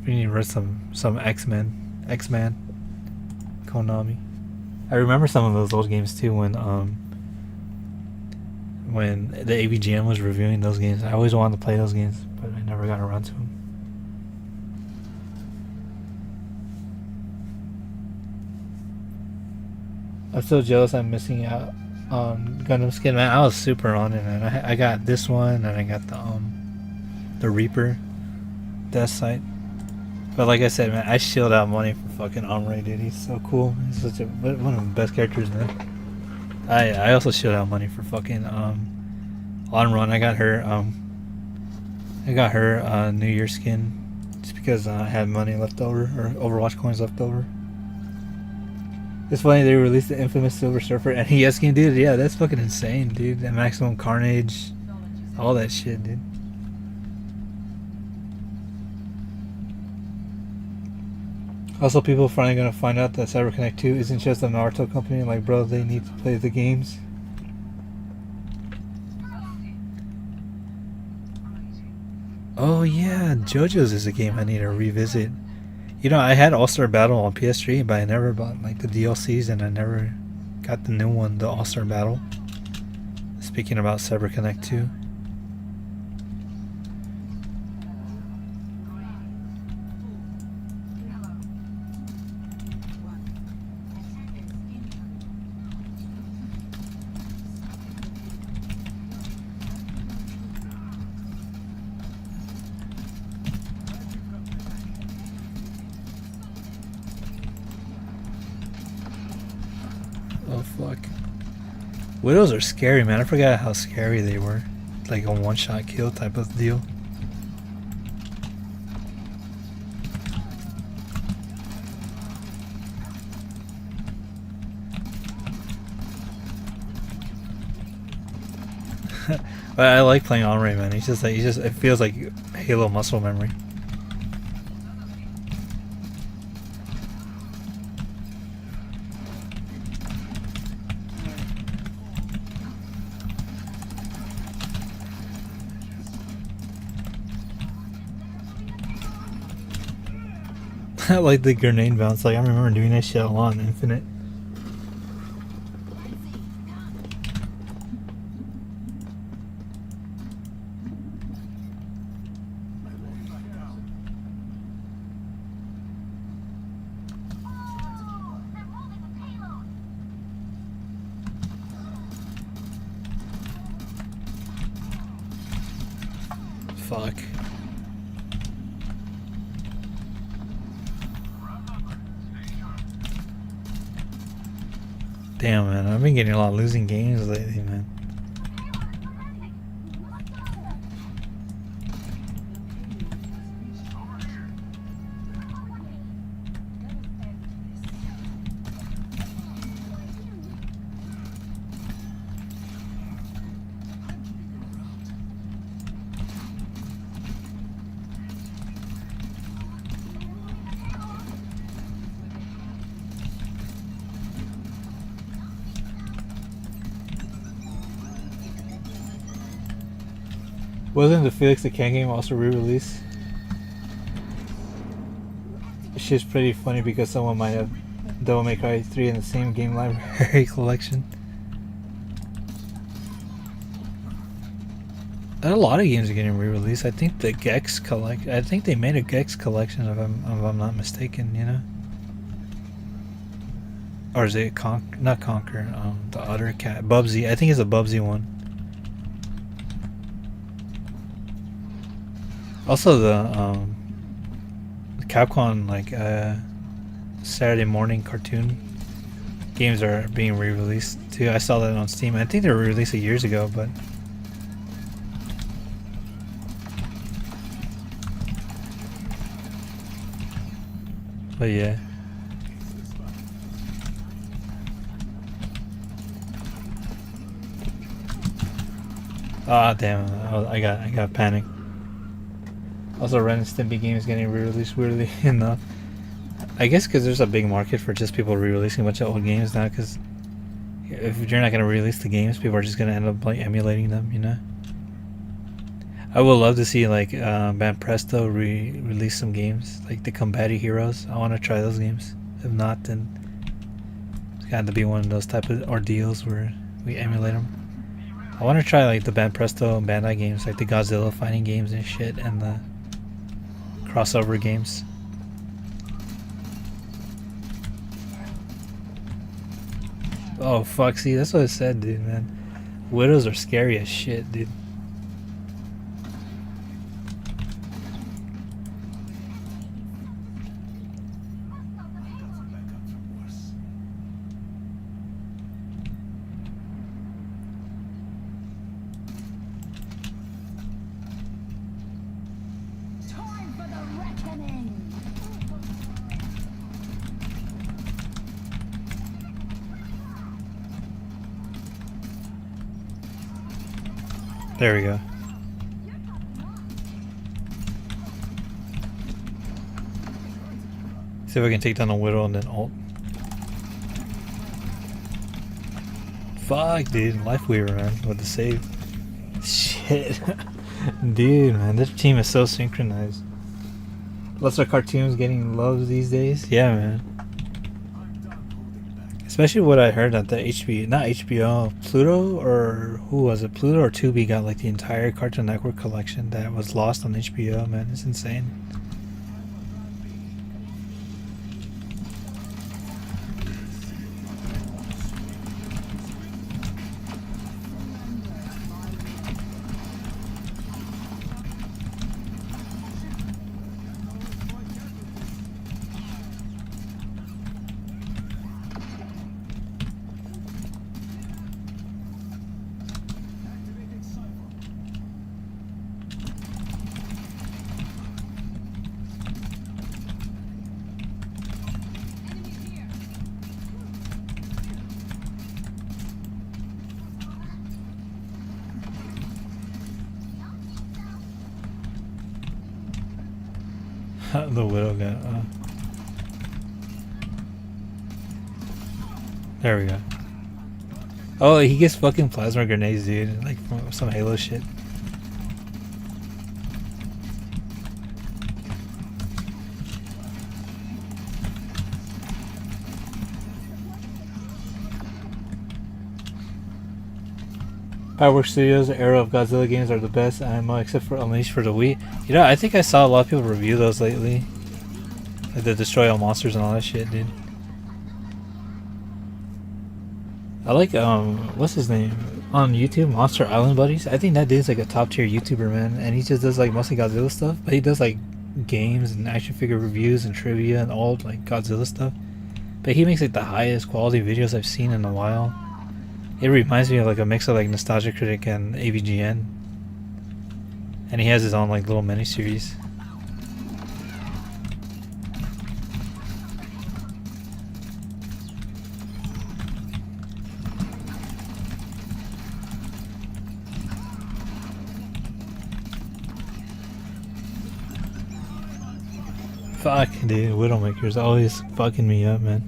We need to read some X-Men, Konami. I remember some of those old games too when the AVGN was reviewing those games. I always wanted to play those games, but I never got around to them. I'm so jealous I'm missing out on Gundam Skin, man. I was super on it, man. I got this one, and I got the Reaper Death Sight. But like I said, man, I shilled out money for fucking Omre, dude. He's so cool. He's such one of the best characters, man. I also shilled out money for fucking On Run. I got her New Year skin just because I had money left over, or Overwatch coins left over. It's funny they released the infamous Silver Surfer NES game, dude. Yeah, that's fucking insane, dude. That Maximum Carnage, all that shit, dude. Also, people finally gonna find out that CyberConnect 2 isn't just a Naruto company. Like, bro, they need to play the games. Oh yeah, JoJo's is a game I need to revisit. You know, I had All-Star Battle on PS3, but I never bought like the DLCs, and I never got the new one, the All-Star Battle. Speaking about CyberConnect 2. Oh fuck. Widows are scary, man. I forgot how scary they were. Like a one-shot kill type of deal. But I like playing Omni-Man. He's just like, it feels like Halo muscle memory. I like the grenade bounce. Like, I remember doing that shit a lot in Infinite. Fuck. Damn, man, I've been getting a lot of losing games lately, man. Wasn't the Felix the Cat game also re-released? It's just pretty funny because someone might have Devil May Cry 3 in the same game library collection. A lot of games are getting re-released. I think the Gex I think they made a Gex collection if I'm not mistaken, you know? Or is it not Conquer, the other cat, Bubsy. I think it's a Bubsy one. Also the Capcom Saturday morning cartoon games are being re-released too. I saw that on Steam. I think they were released years ago, but yeah. Ah, damn! I got panicked. Also, Ren and Stimpy games getting re-released, weirdly enough. I guess because there's a big market for just people re-releasing a bunch of old games now. Because if you're not gonna release the games, people are just gonna end up like emulating them, you know. I would love to see like Band Presto release some games like the Combati Heroes. I want to try those games. If not, then it's got to be one of those type of ordeals where we emulate them. I want to try like the Band Presto and Bandai games, like the Godzilla fighting games and shit, and the crossover games. Oh fuck, see, that's what I said, dude, man. Widows are scary as shit, dude. There we go. See if I can take down the Widow and then ult. Fuck, dude. Life weaver, man, with the save. Shit. Dude, man, this team is so synchronized. Lots of cartoons getting loves these days. Yeah, man. Especially what I heard that the not HBO, Pluto, or who was it? Pluto or Tubi got like the entire Cartoon Network collection that was lost on HBO, man. It's insane. The Widow got. There we go. Oh, he gets fucking plasma grenades, dude. Like from some Halo shit. Fireworks Studios' era of Godzilla games are the best MMO except for Unleashed for the Wii. You know, I think I saw a lot of people review those lately. Like the Destroy All Monsters and all that shit, dude. I like, what's his name? On YouTube, Monster Island Buddies. I think that dude's like a top tier YouTuber, man. And he just does like mostly Godzilla stuff. But he does like games and action figure reviews and trivia and all like Godzilla stuff. But he makes like the highest quality videos I've seen in a while. It reminds me of like a mix of like Nostalgia Critic and AVGN. And he has his own like little mini series. Fuck, dude, Widowmaker's always fucking me up, man.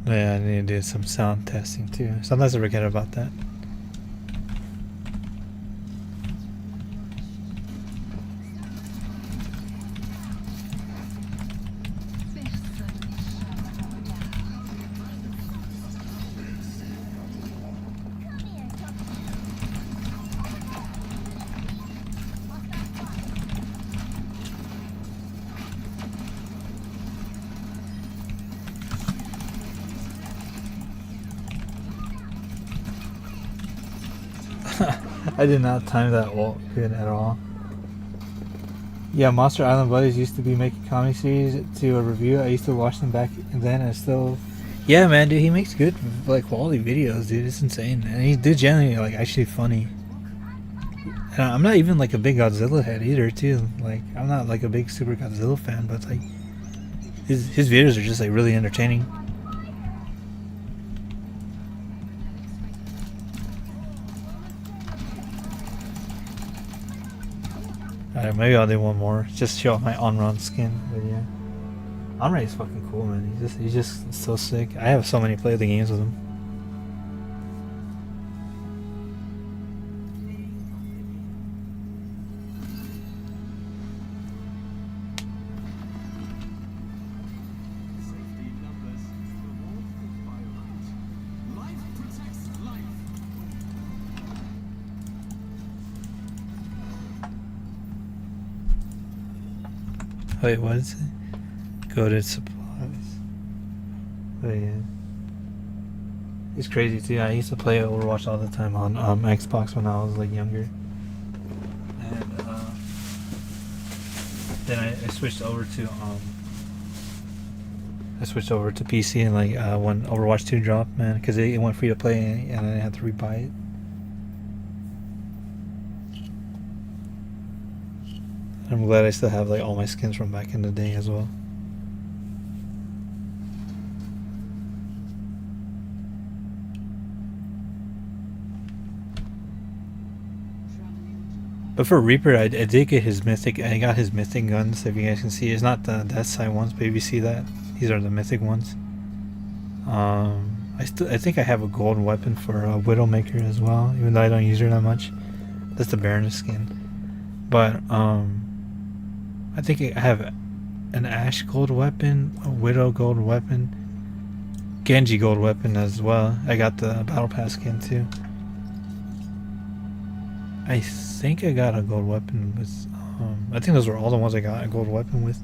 Yeah, I need to do some sound testing too. Sometimes I forget about that. I did not time that ult good at all. Yeah, Monster Island Buddies used to be making comedy series to a review. I used to watch them back then and still... Yeah, man, dude, he makes good, like, quality videos, dude. It's insane. And he did generally, like, actually funny. And I'm not even, like, a big Godzilla head either, too. Like, I'm not, like, a big Super Godzilla fan, but, like, his videos are just, like, really entertaining. Alright, maybe I'll do one more. Just show off my on-run skin. But yeah. Omni is fucking cool, man. He's just so sick. I have so many play of the games with him. Safety in numbers. Reward for firelight. Life protects life. Wait, what is it? Go to supplies. Oh yeah. It's crazy too. I used to play Overwatch all the time on Xbox when I was like younger. And then I switched over to PC and like when Overwatch 2 dropped, man, because it went free to play and I didn't have to rebuy it. I'm glad I still have like all my skins from back in the day as well. But for Reaper, I did get his mythic. I got his mythic guns. If you guys can see, it's not the Death Side ones, but if you see that, these are the mythic ones. I think I have a gold weapon for Widowmaker as well, even though I don't use her that much. That's the Baroness skin. But I think I have an Ash gold weapon, a Widow gold weapon, Genji gold weapon as well. I got the Battle Pass skin too. I think I got a gold weapon with, I think those were all the ones I got a gold weapon with.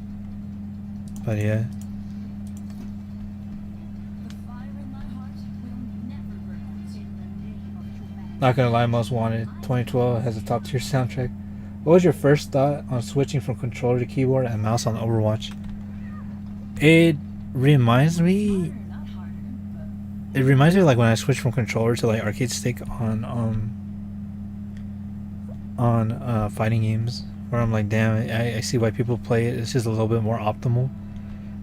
But yeah. Not gonna lie, Most Wanted 2012 has a top tier soundtrack. What was your first thought on switching from controller to keyboard and mouse on Overwatch? It reminds me of like when I switched from controller to like arcade stick on fighting games, where I'm like, damn, I see why people play it. It's just a little bit more optimal.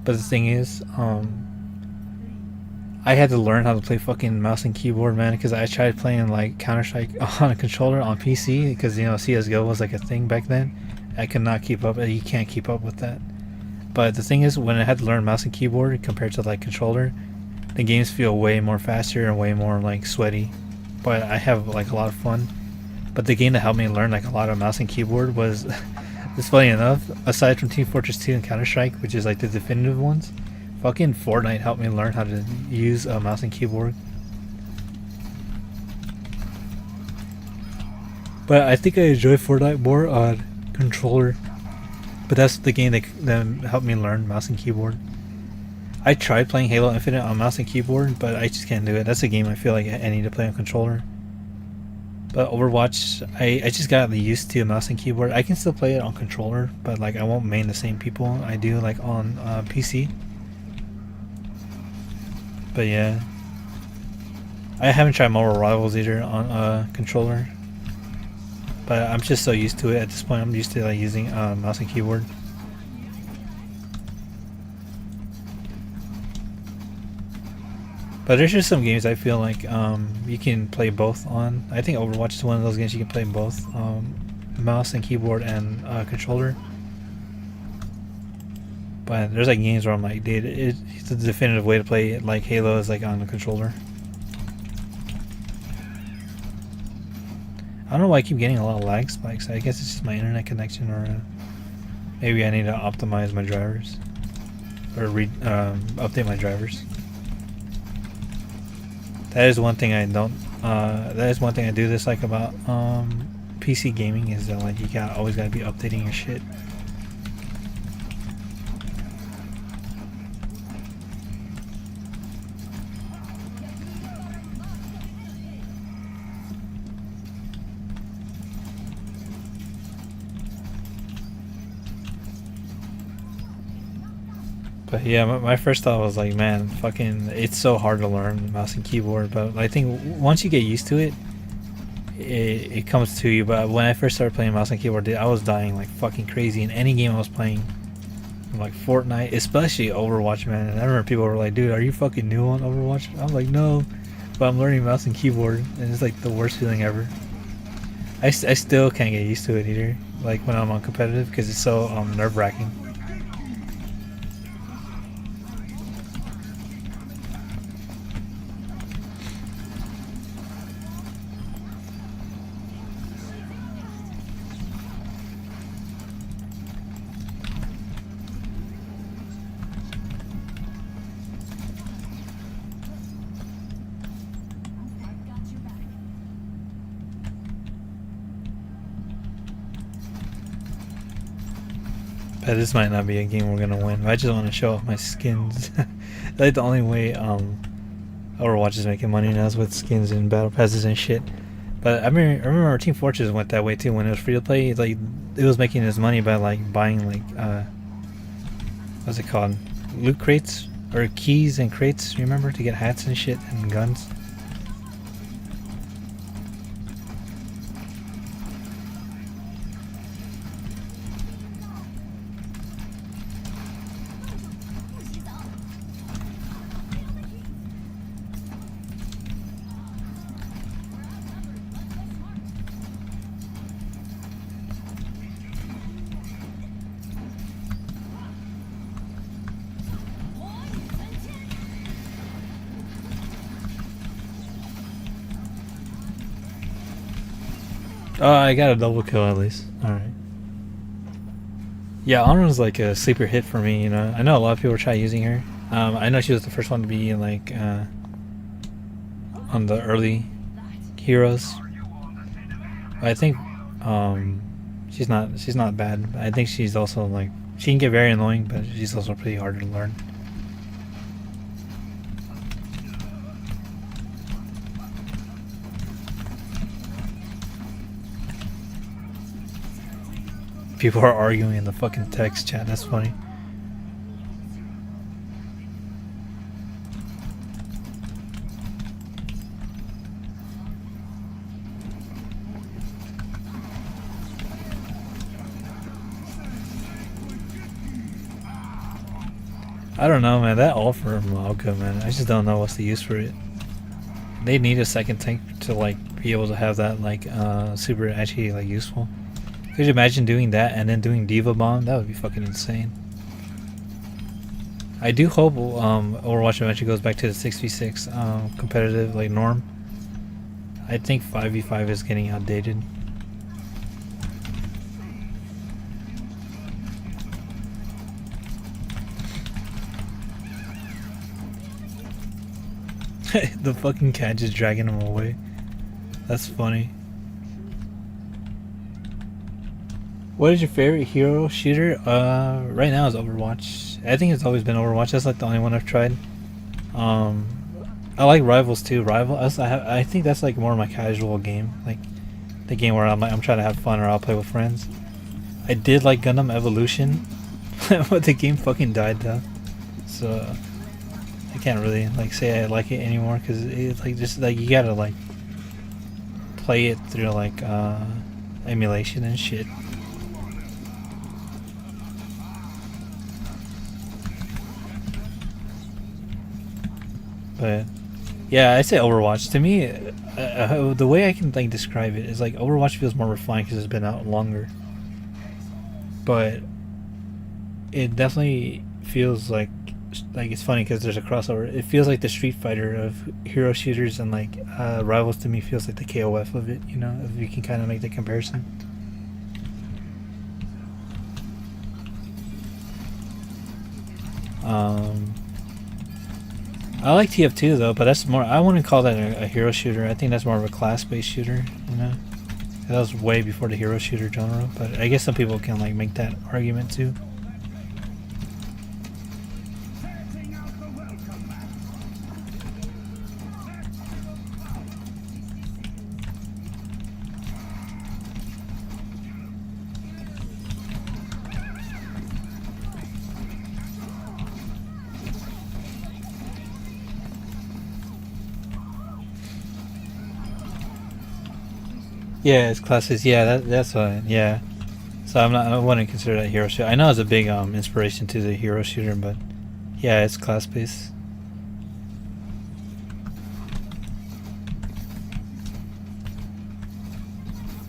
But the thing is, I had to learn how to play fucking mouse and keyboard, man, because I tried playing like Counter-Strike on a controller on PC, because, you know, CSGO was like a thing back then. I could not keep up. You can't keep up with that. But the thing is, when I had to learn mouse and keyboard compared to like controller, the games feel way more faster and way more like sweaty. But I have like a lot of fun. But the game that helped me learn like a lot of mouse and keyboard was, it's funny enough, aside from Team Fortress 2 and Counter-Strike, which is like the definitive ones, fucking Fortnite helped me learn how to use a mouse and keyboard. But I think I enjoy Fortnite more on controller. But that's the game that helped me learn mouse and keyboard. I tried playing Halo Infinite on mouse and keyboard, but I just can't do it. That's a game I feel like I need to play on controller. But Overwatch, I just got used to a mouse and keyboard. I can still play it on controller, but like I won't main the same people I do like on PC. But yeah, I haven't tried Marvel Rivals either on controller. But I'm just so used to it at this point. I'm used to like using mouse and keyboard. But there's just some games I feel like you can play both on. I think Overwatch is one of those games you can play both mouse and keyboard and controller. But there's like games where I'm like, dude, it's the definitive way to play it. Like Halo is like on the controller. I don't know why I keep getting a lot of lag spikes. I guess it's just my internet connection, or maybe I need to optimize my drivers or update my drivers. That is one thing I don't. That is one thing I do dislike about PC gaming, is that like you always gotta be updating your shit. But yeah, my first thought was like, man, fucking, it's so hard to learn mouse and keyboard. But I think once you get used to it, it comes to you. But when I first started playing mouse and keyboard, I was dying like fucking crazy in any game I was playing. Like Fortnite, especially Overwatch, man. And I remember people were like, dude, are you fucking new on Overwatch? I'm like, no, but I'm learning mouse and keyboard, and it's like the worst feeling ever. I still can't get used to it either, like when I'm on competitive, because it's so nerve-wracking. This might not be a game we're gonna win. I just want to show off my skins. Like the only way Overwatch is making money now is with skins and battle passes and shit. But I remember Team Fortress went that way too when it was free to play. Like it was making its money by like buying like what's it called, loot crates or keys and crates. Remember, to get hats and shit and guns. Oh, I got a double kill at least. Alright. Yeah, Honra's like a sleeper hit for me, you know. I know a lot of people try using her. I know she was the first one to be like on the early heroes. I think she's not bad. I think she's also like, she can get very annoying, but she's also pretty hard to learn. People are arguing in the fucking text chat. That's funny. I don't know, man. That ult for Malka, man. I just don't know what's the use for it. They need a second tank to like be able to have that like super actually like useful. Could you imagine doing that and then doing Diva Bomb? That would be fucking insane. I do hope Overwatch eventually goes back to the 6v6 competitive like norm. I think 5v5 is getting outdated. The fucking cat just dragging him away. That's funny. What is your favorite hero shooter? Right now is Overwatch. I think it's always been Overwatch. That's like the only one I've tried. I like Rivals too. I think that's like more of my casual game, like the game where I'm trying to have fun or I'll play with friends. I did like Gundam Evolution, but the game fucking died though, so I can't really like say I like it anymore because it's like just like you gotta like play it through like emulation and shit. But yeah, I say Overwatch. To me, the way I can like describe it is like Overwatch feels more refined because it's been out longer. But it definitely feels like it's funny because there's a crossover. It feels like the Street Fighter of hero shooters, and like Rivals to me feels like the KOF of it. You know, if you can kind of make the comparison. I like TF2 though, but that's more. I wouldn't call that a hero shooter. I think that's more of a class-based shooter. You know, that was way before the hero shooter genre. But I guess some people can like make that argument too. Yeah, it's classes. Yeah, that's why. Yeah, so I wouldn't consider that hero shooter. I know it's a big inspiration to the hero shooter, but yeah, it's class based.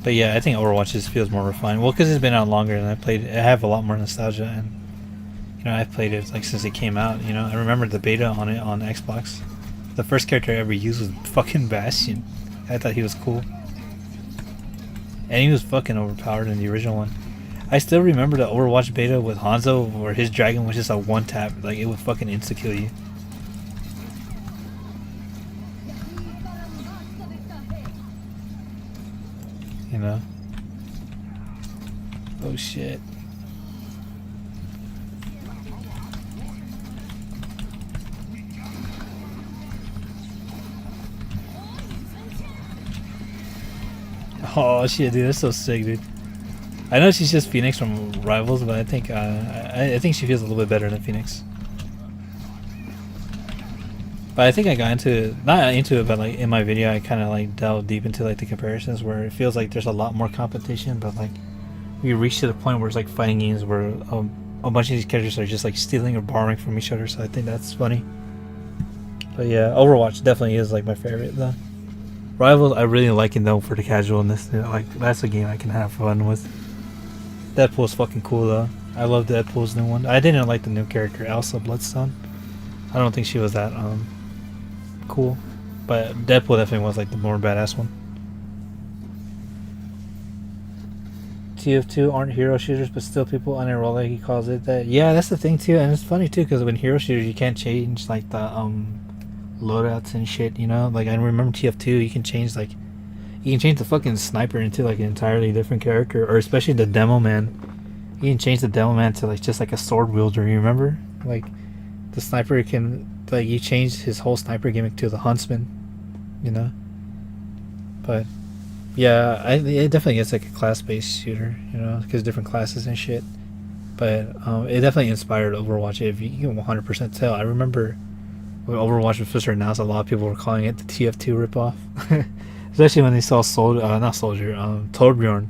But yeah, I think Overwatch just feels more refined. Well, because it's been out longer and I have a lot more nostalgia, and you know I've played it like since it came out. You know, I remember the beta on it on Xbox. The first character I ever used was fucking Bastion. I thought he was cool. And he was fucking overpowered in the original one. I still remember the Overwatch beta with Hanzo where his dragon was just a one tap. Like it would fucking insta kill you. You know? Oh shit. Oh shit, dude, that's so sick, dude. I know she's just Phoenix from Rivals, but I think I think she feels a little bit better than Phoenix. But I think I got not into it, but like in my video, I kind of like delved deep into like the comparisons where it feels like there's a lot more competition, but like we reached to the point where it's like fighting games where a bunch of these characters are just like stealing or borrowing from each other. So I think that's funny. But yeah, Overwatch definitely is like my favorite though. Rivals, I really like it though for the casualness. You know, like that's a game I can have fun with. Deadpool's fucking cool though. I love Deadpool's new one. I didn't like the new character Elsa Bloodstone. I don't think she was that cool, but Deadpool definitely was like the more badass one. TF2 aren't hero shooters, but still people unenroll, like he calls it that. Yeah, that's the thing too, and it's funny too, because when hero shooters you can't change like the loadouts and shit, you know. Like I remember TF2, you can change the fucking sniper into like an entirely different character, or especially the demo man. You can change the demo man to like just like a sword wielder. You remember, like the sniper can like you changed his whole sniper gimmick to the huntsman, you know. But yeah, it definitely gets like a class-based shooter, you know, because different classes and shit. But it definitely inspired Overwatch. If you can 100% tell, I remember when Overwatch was first announced, a lot of people were calling it the TF2 ripoff, especially when they saw Torbjorn,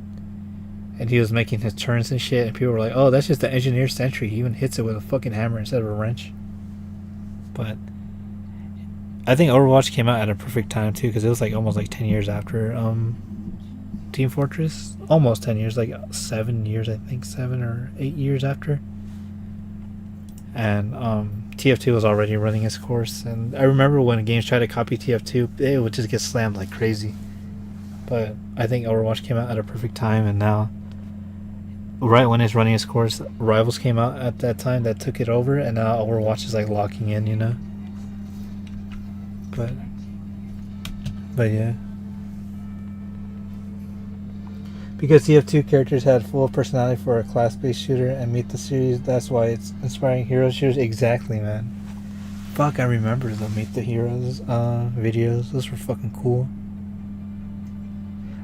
and he was making his turns and shit, and people were like, "Oh, that's just the engineer sentry. He even hits it with a fucking hammer instead of a wrench." But I think Overwatch came out at a perfect time too, because it was like almost like 10 years after Team Fortress. Almost 10 years, like 7 years, I think, 7 or 8 years after. And TF2 was already running its course, and I remember when games tried to copy TF2, it would just get slammed like crazy. But I think Overwatch came out at a perfect time, and now, right when it's running its course, Rivals came out at that time that took it over, and now Overwatch is like locking in, you know. But yeah, because TF2 characters had full personality for a class-based shooter and meet the series, that's why it's inspiring hero shooters. Exactly, man. Fuck, I remember the Meet the Heroes videos. Those were fucking cool.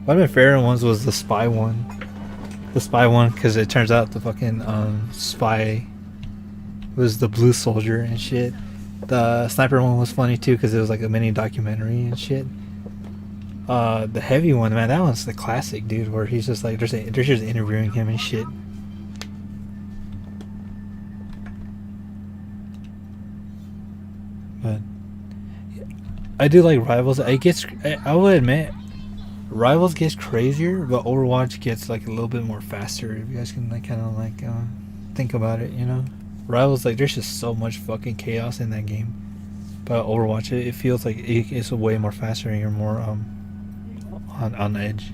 One of my favorite ones was the spy one. The spy one, because it turns out the fucking spy was the blue soldier and shit. The sniper one was funny too, because it was like a mini documentary and shit. The heavy one, man, that one's the classic, dude, where he's just like, they're just interviewing him and shit. But I do like Rivals. I will admit, Rivals gets crazier, but Overwatch gets like a little bit more faster. If you guys can like kind of like think about it, you know. Rivals, like, there's just so much fucking chaos in that game. But Overwatch, it feels like it's way more faster, and you're more on edge.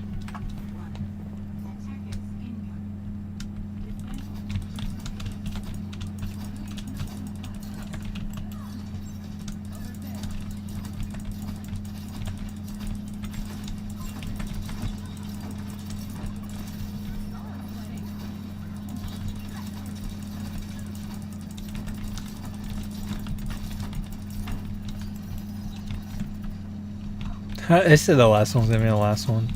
I said the last one's gonna be the last one.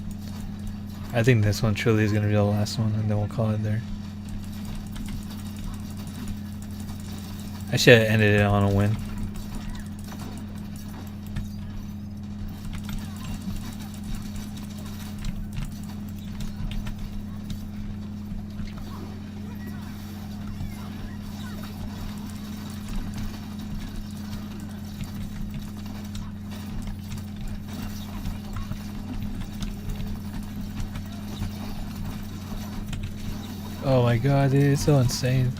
I think this one truly is gonna be the last one, and then we'll call it there. I should have ended it on a win. Oh my god, dude, it's so insane.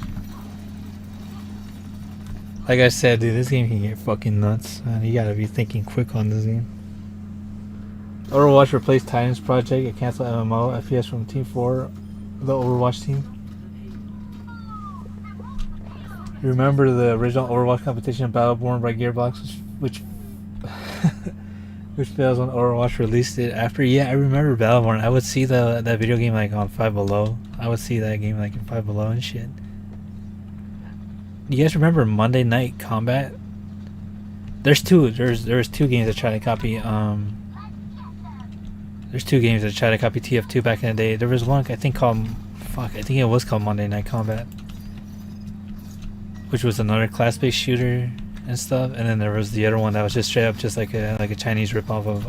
Like I said, dude, this game can get fucking nuts, man. You gotta be thinking quick on this game. Overwatch replaced Titans Project, a canceled MMO, FPS from Team 4, the Overwatch team. Remember the original Overwatch competition, Battleborn by Gearbox, which which fails when Overwatch released it after. Yeah, I remember Battleborn. I would see that video game like on Five Below. I would see that game like in Five Below and shit. You guys remember Monday Night Combat? There's two games that try to copy there's two games that try to copy TF2 back in the day. There was one I think called I think it was called Monday Night Combat, which was another class-based shooter and stuff, and then there was the other one that was just straight up just like a Chinese ripoff of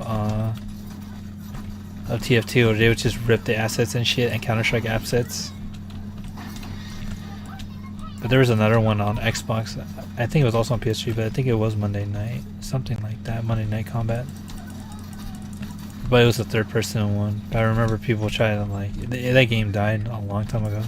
TF2, where they would just rip the assets and shit and Counter-Strike assets. But there was another one on Xbox. I think it was also on PS3, but I think it was Monday Night, something like that, Monday Night Combat. But it was a third-person one. But I remember people trying to like that game died a long time ago.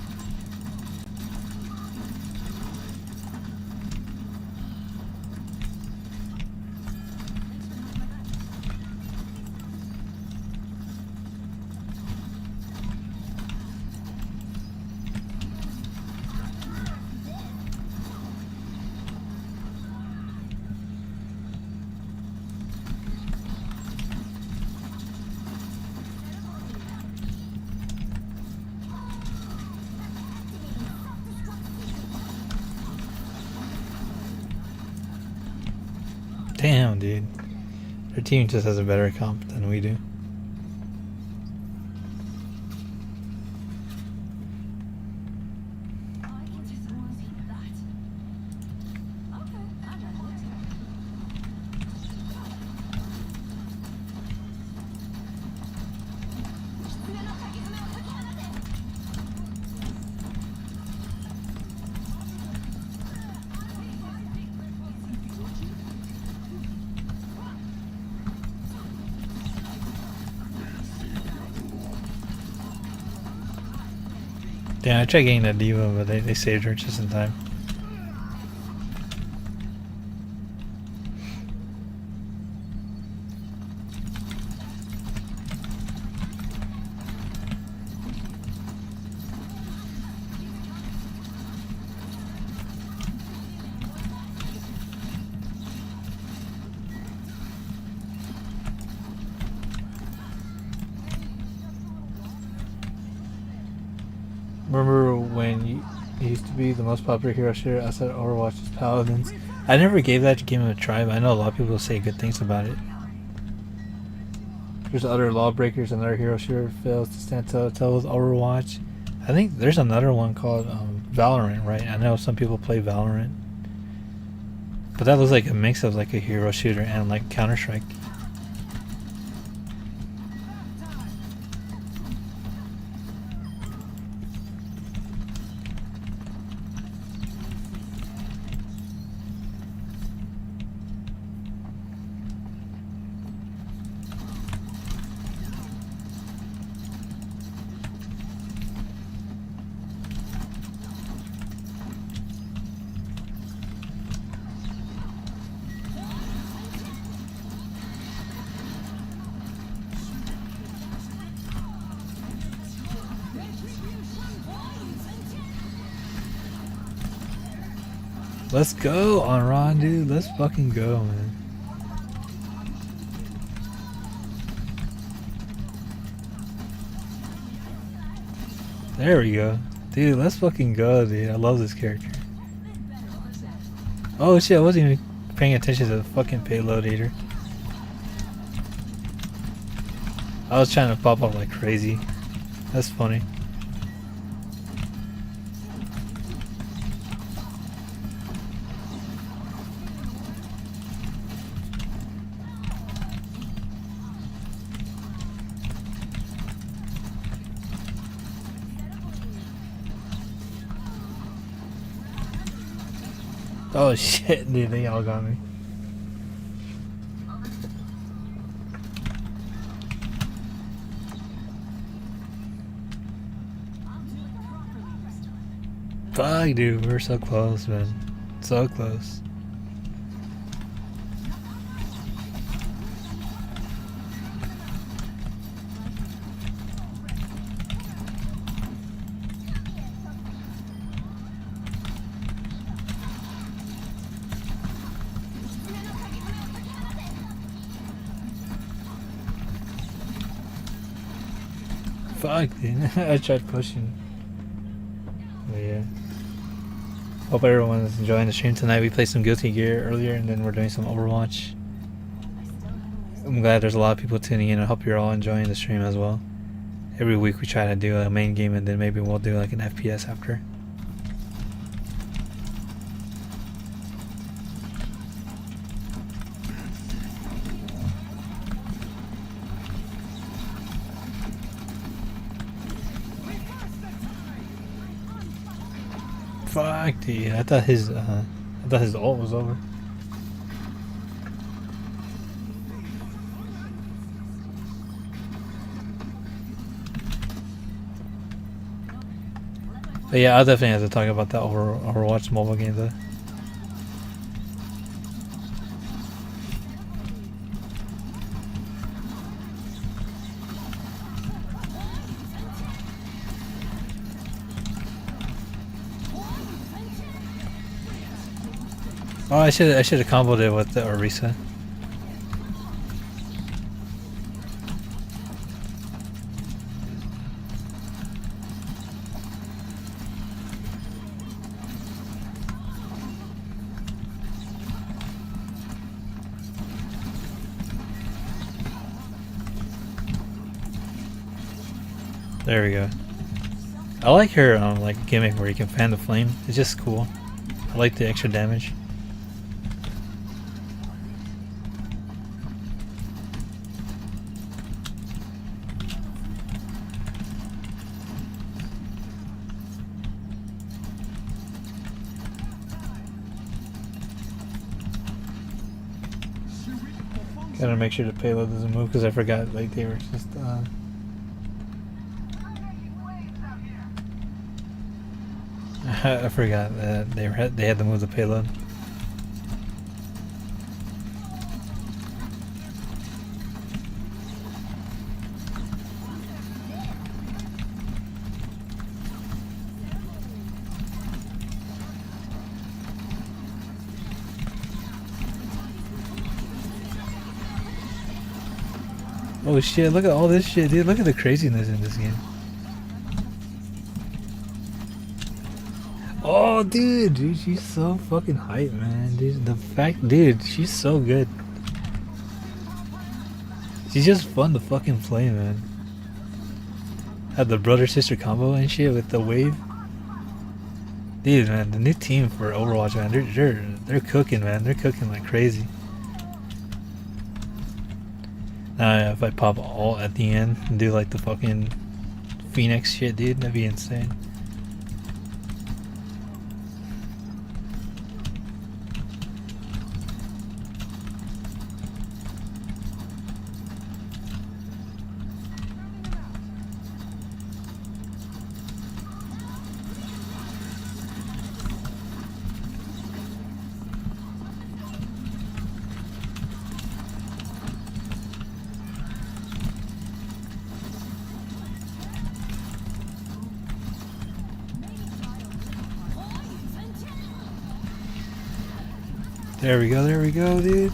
Damn, dude. Their team just has a better comp than we do. Yeah, I tried getting that diva, but they saved her just in time. Remember when it used to be the most popular hero shooter outside Overwatch is Paladins? I never gave that game a try, but I know a lot of people say good things about it. There's other lawbreakers, another hero shooter fails to stand toe with Overwatch. I think there's another one called Valorant, right? I know some people play Valorant. But that looks like a mix of like a hero shooter and like Counter-Strike. Let's go on Ron, dude. Let's fucking go, man. There we go. Dude, let's fucking go, dude. I love this character. Oh shit, I wasn't even paying attention to the fucking payload eater. I was trying to pop up like crazy. That's funny. Oh shit, dude, they all got me. Fuck, dude, we're so close, man. So close. Fuck, dude. I tried pushing. But yeah. Hope everyone is enjoying the stream tonight. We played some Guilty Gear earlier and then we're doing some Overwatch. I'm glad there's a lot of people tuning in. I hope you're all enjoying the stream as well. Every week we try to do a main game and then maybe we'll do like an FPS after. Fuck, dude. I thought his ult was over. But yeah, I'll definitely have to talk about that Overwatch mobile game though. Oh, I should have comboed it with the Orisa. There we go. I like her like gimmick where you can fan the flame. It's just cool. I like the extra damage. Gotta make sure the payload doesn't move because I forgot like they were just I forgot that they had to move the payload. Oh shit, look at all this shit, dude. Look at the craziness in this game. Oh, dude, she's so fucking hype, man. Dude, the fact, dude, she's so good. She's just fun to fucking play, man. Had the brother-sister combo and shit with the wave. Dude, man, the new team for Overwatch, man, they're cooking, man. They're cooking like crazy. Now, if I pop all at the end and do like the fucking Phoenix shit, dude, that'd be insane. There we go, dude.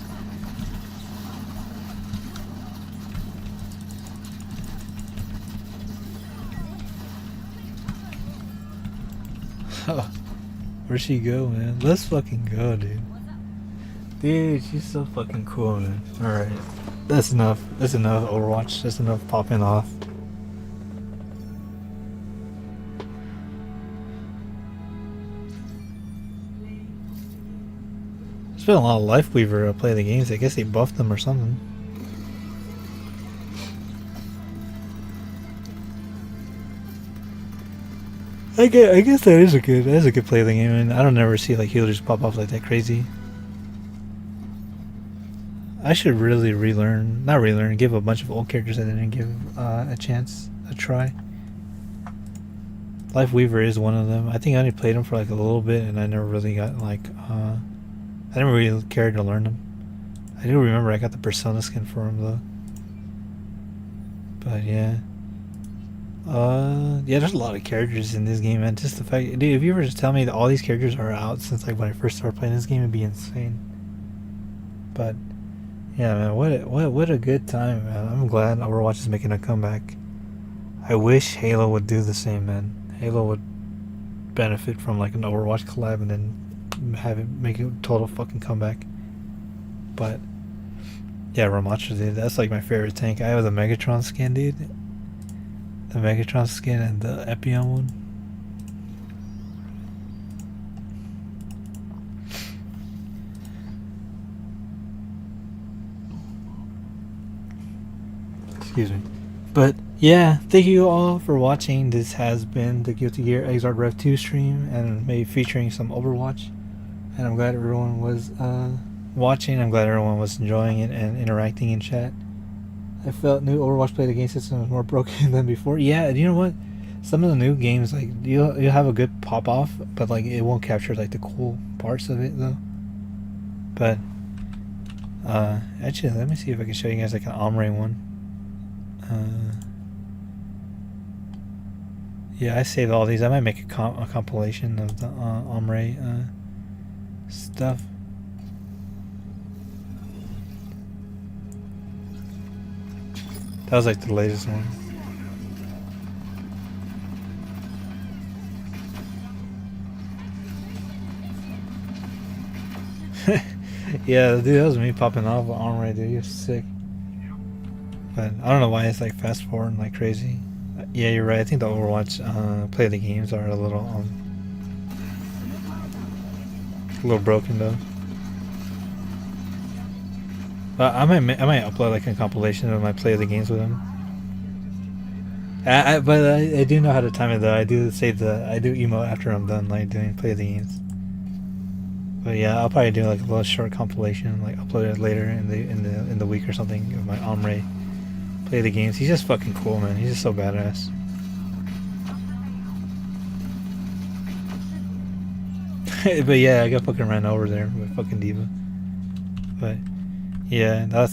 Where'd she go, man? Let's fucking go, dude. Dude, she's so fucking cool, man. Alright. That's enough. That's enough Overwatch. That's enough popping off. There's been a lot of Lifeweaver play the games. I guess they buffed them or something. I guess that is a good play of the game, and I don't ever see like healers pop off like that crazy. I should really give a bunch of old characters that I didn't give a try. Lifeweaver is one of them. I think I only played him for like a little bit, and I never really got like I didn't really care to learn them. I do remember I got the Persona skin for him though. But yeah. Yeah, there's a lot of characters in this game, man. Just the fact, dude, if you were to tell me that all these characters are out since like when I first started playing this game, it'd be insane. But yeah, man, what a good time, man. I'm glad Overwatch is making a comeback. I wish Halo would do the same, man. Halo would benefit from like an Overwatch collab and then have it make a total fucking comeback. But yeah, Ramacha, dude, that's like my favorite tank. I have the Megatron skin, dude. The Megatron skin and the Epion one. Excuse me. But yeah, thank you all for watching. This has been the Guilty Gear XRD REV 2 stream, and maybe featuring some Overwatch. And I'm glad everyone was watching. I'm glad everyone was enjoying it and interacting in chat. I felt new Overwatch play the game system was more broken than before. Yeah, you know what? Some of the new games, like you'll have a good pop off, but like it won't capture like the cool parts of it though. But actually, let me see if I can show you guys like an Omni one. Yeah, I saved all these. I might make a compilation of the Omni stuff. That was like the latest one. Yeah, dude, that was me popping off on right, dude. You're sick. But I don't know why it's like fast forwarding like crazy. Yeah, you're right. I think the Overwatch play the games are a little broken though. But I might upload like a compilation of my play of the games with them. But I do know how to time it though. I do emote after I'm done like doing play of the games. But yeah, I'll probably do like a little short compilation, like upload it later in the week or something of my Omri play the games. He's just fucking cool, man. He's just so badass. But yeah, I got fucking ran over there with fucking Diva. But yeah, that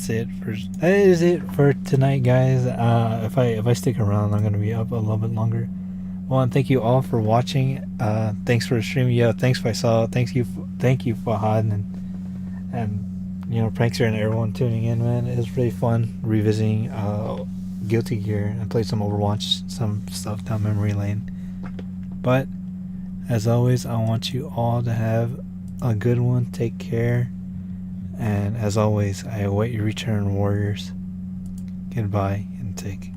is it for tonight, guys. If I stick around, I'm gonna be up a little bit longer. Well, and thank you all for watching. Thanks for streaming. Yeah, thanks Faisal. Thank you Fahad and you know Prankster and everyone tuning in, man. It was really fun revisiting Guilty Gear and played some Overwatch, some stuff down memory lane. But as always, I want you all to have a good one. Take care. And as always, I await your return, warriors. Goodbye and take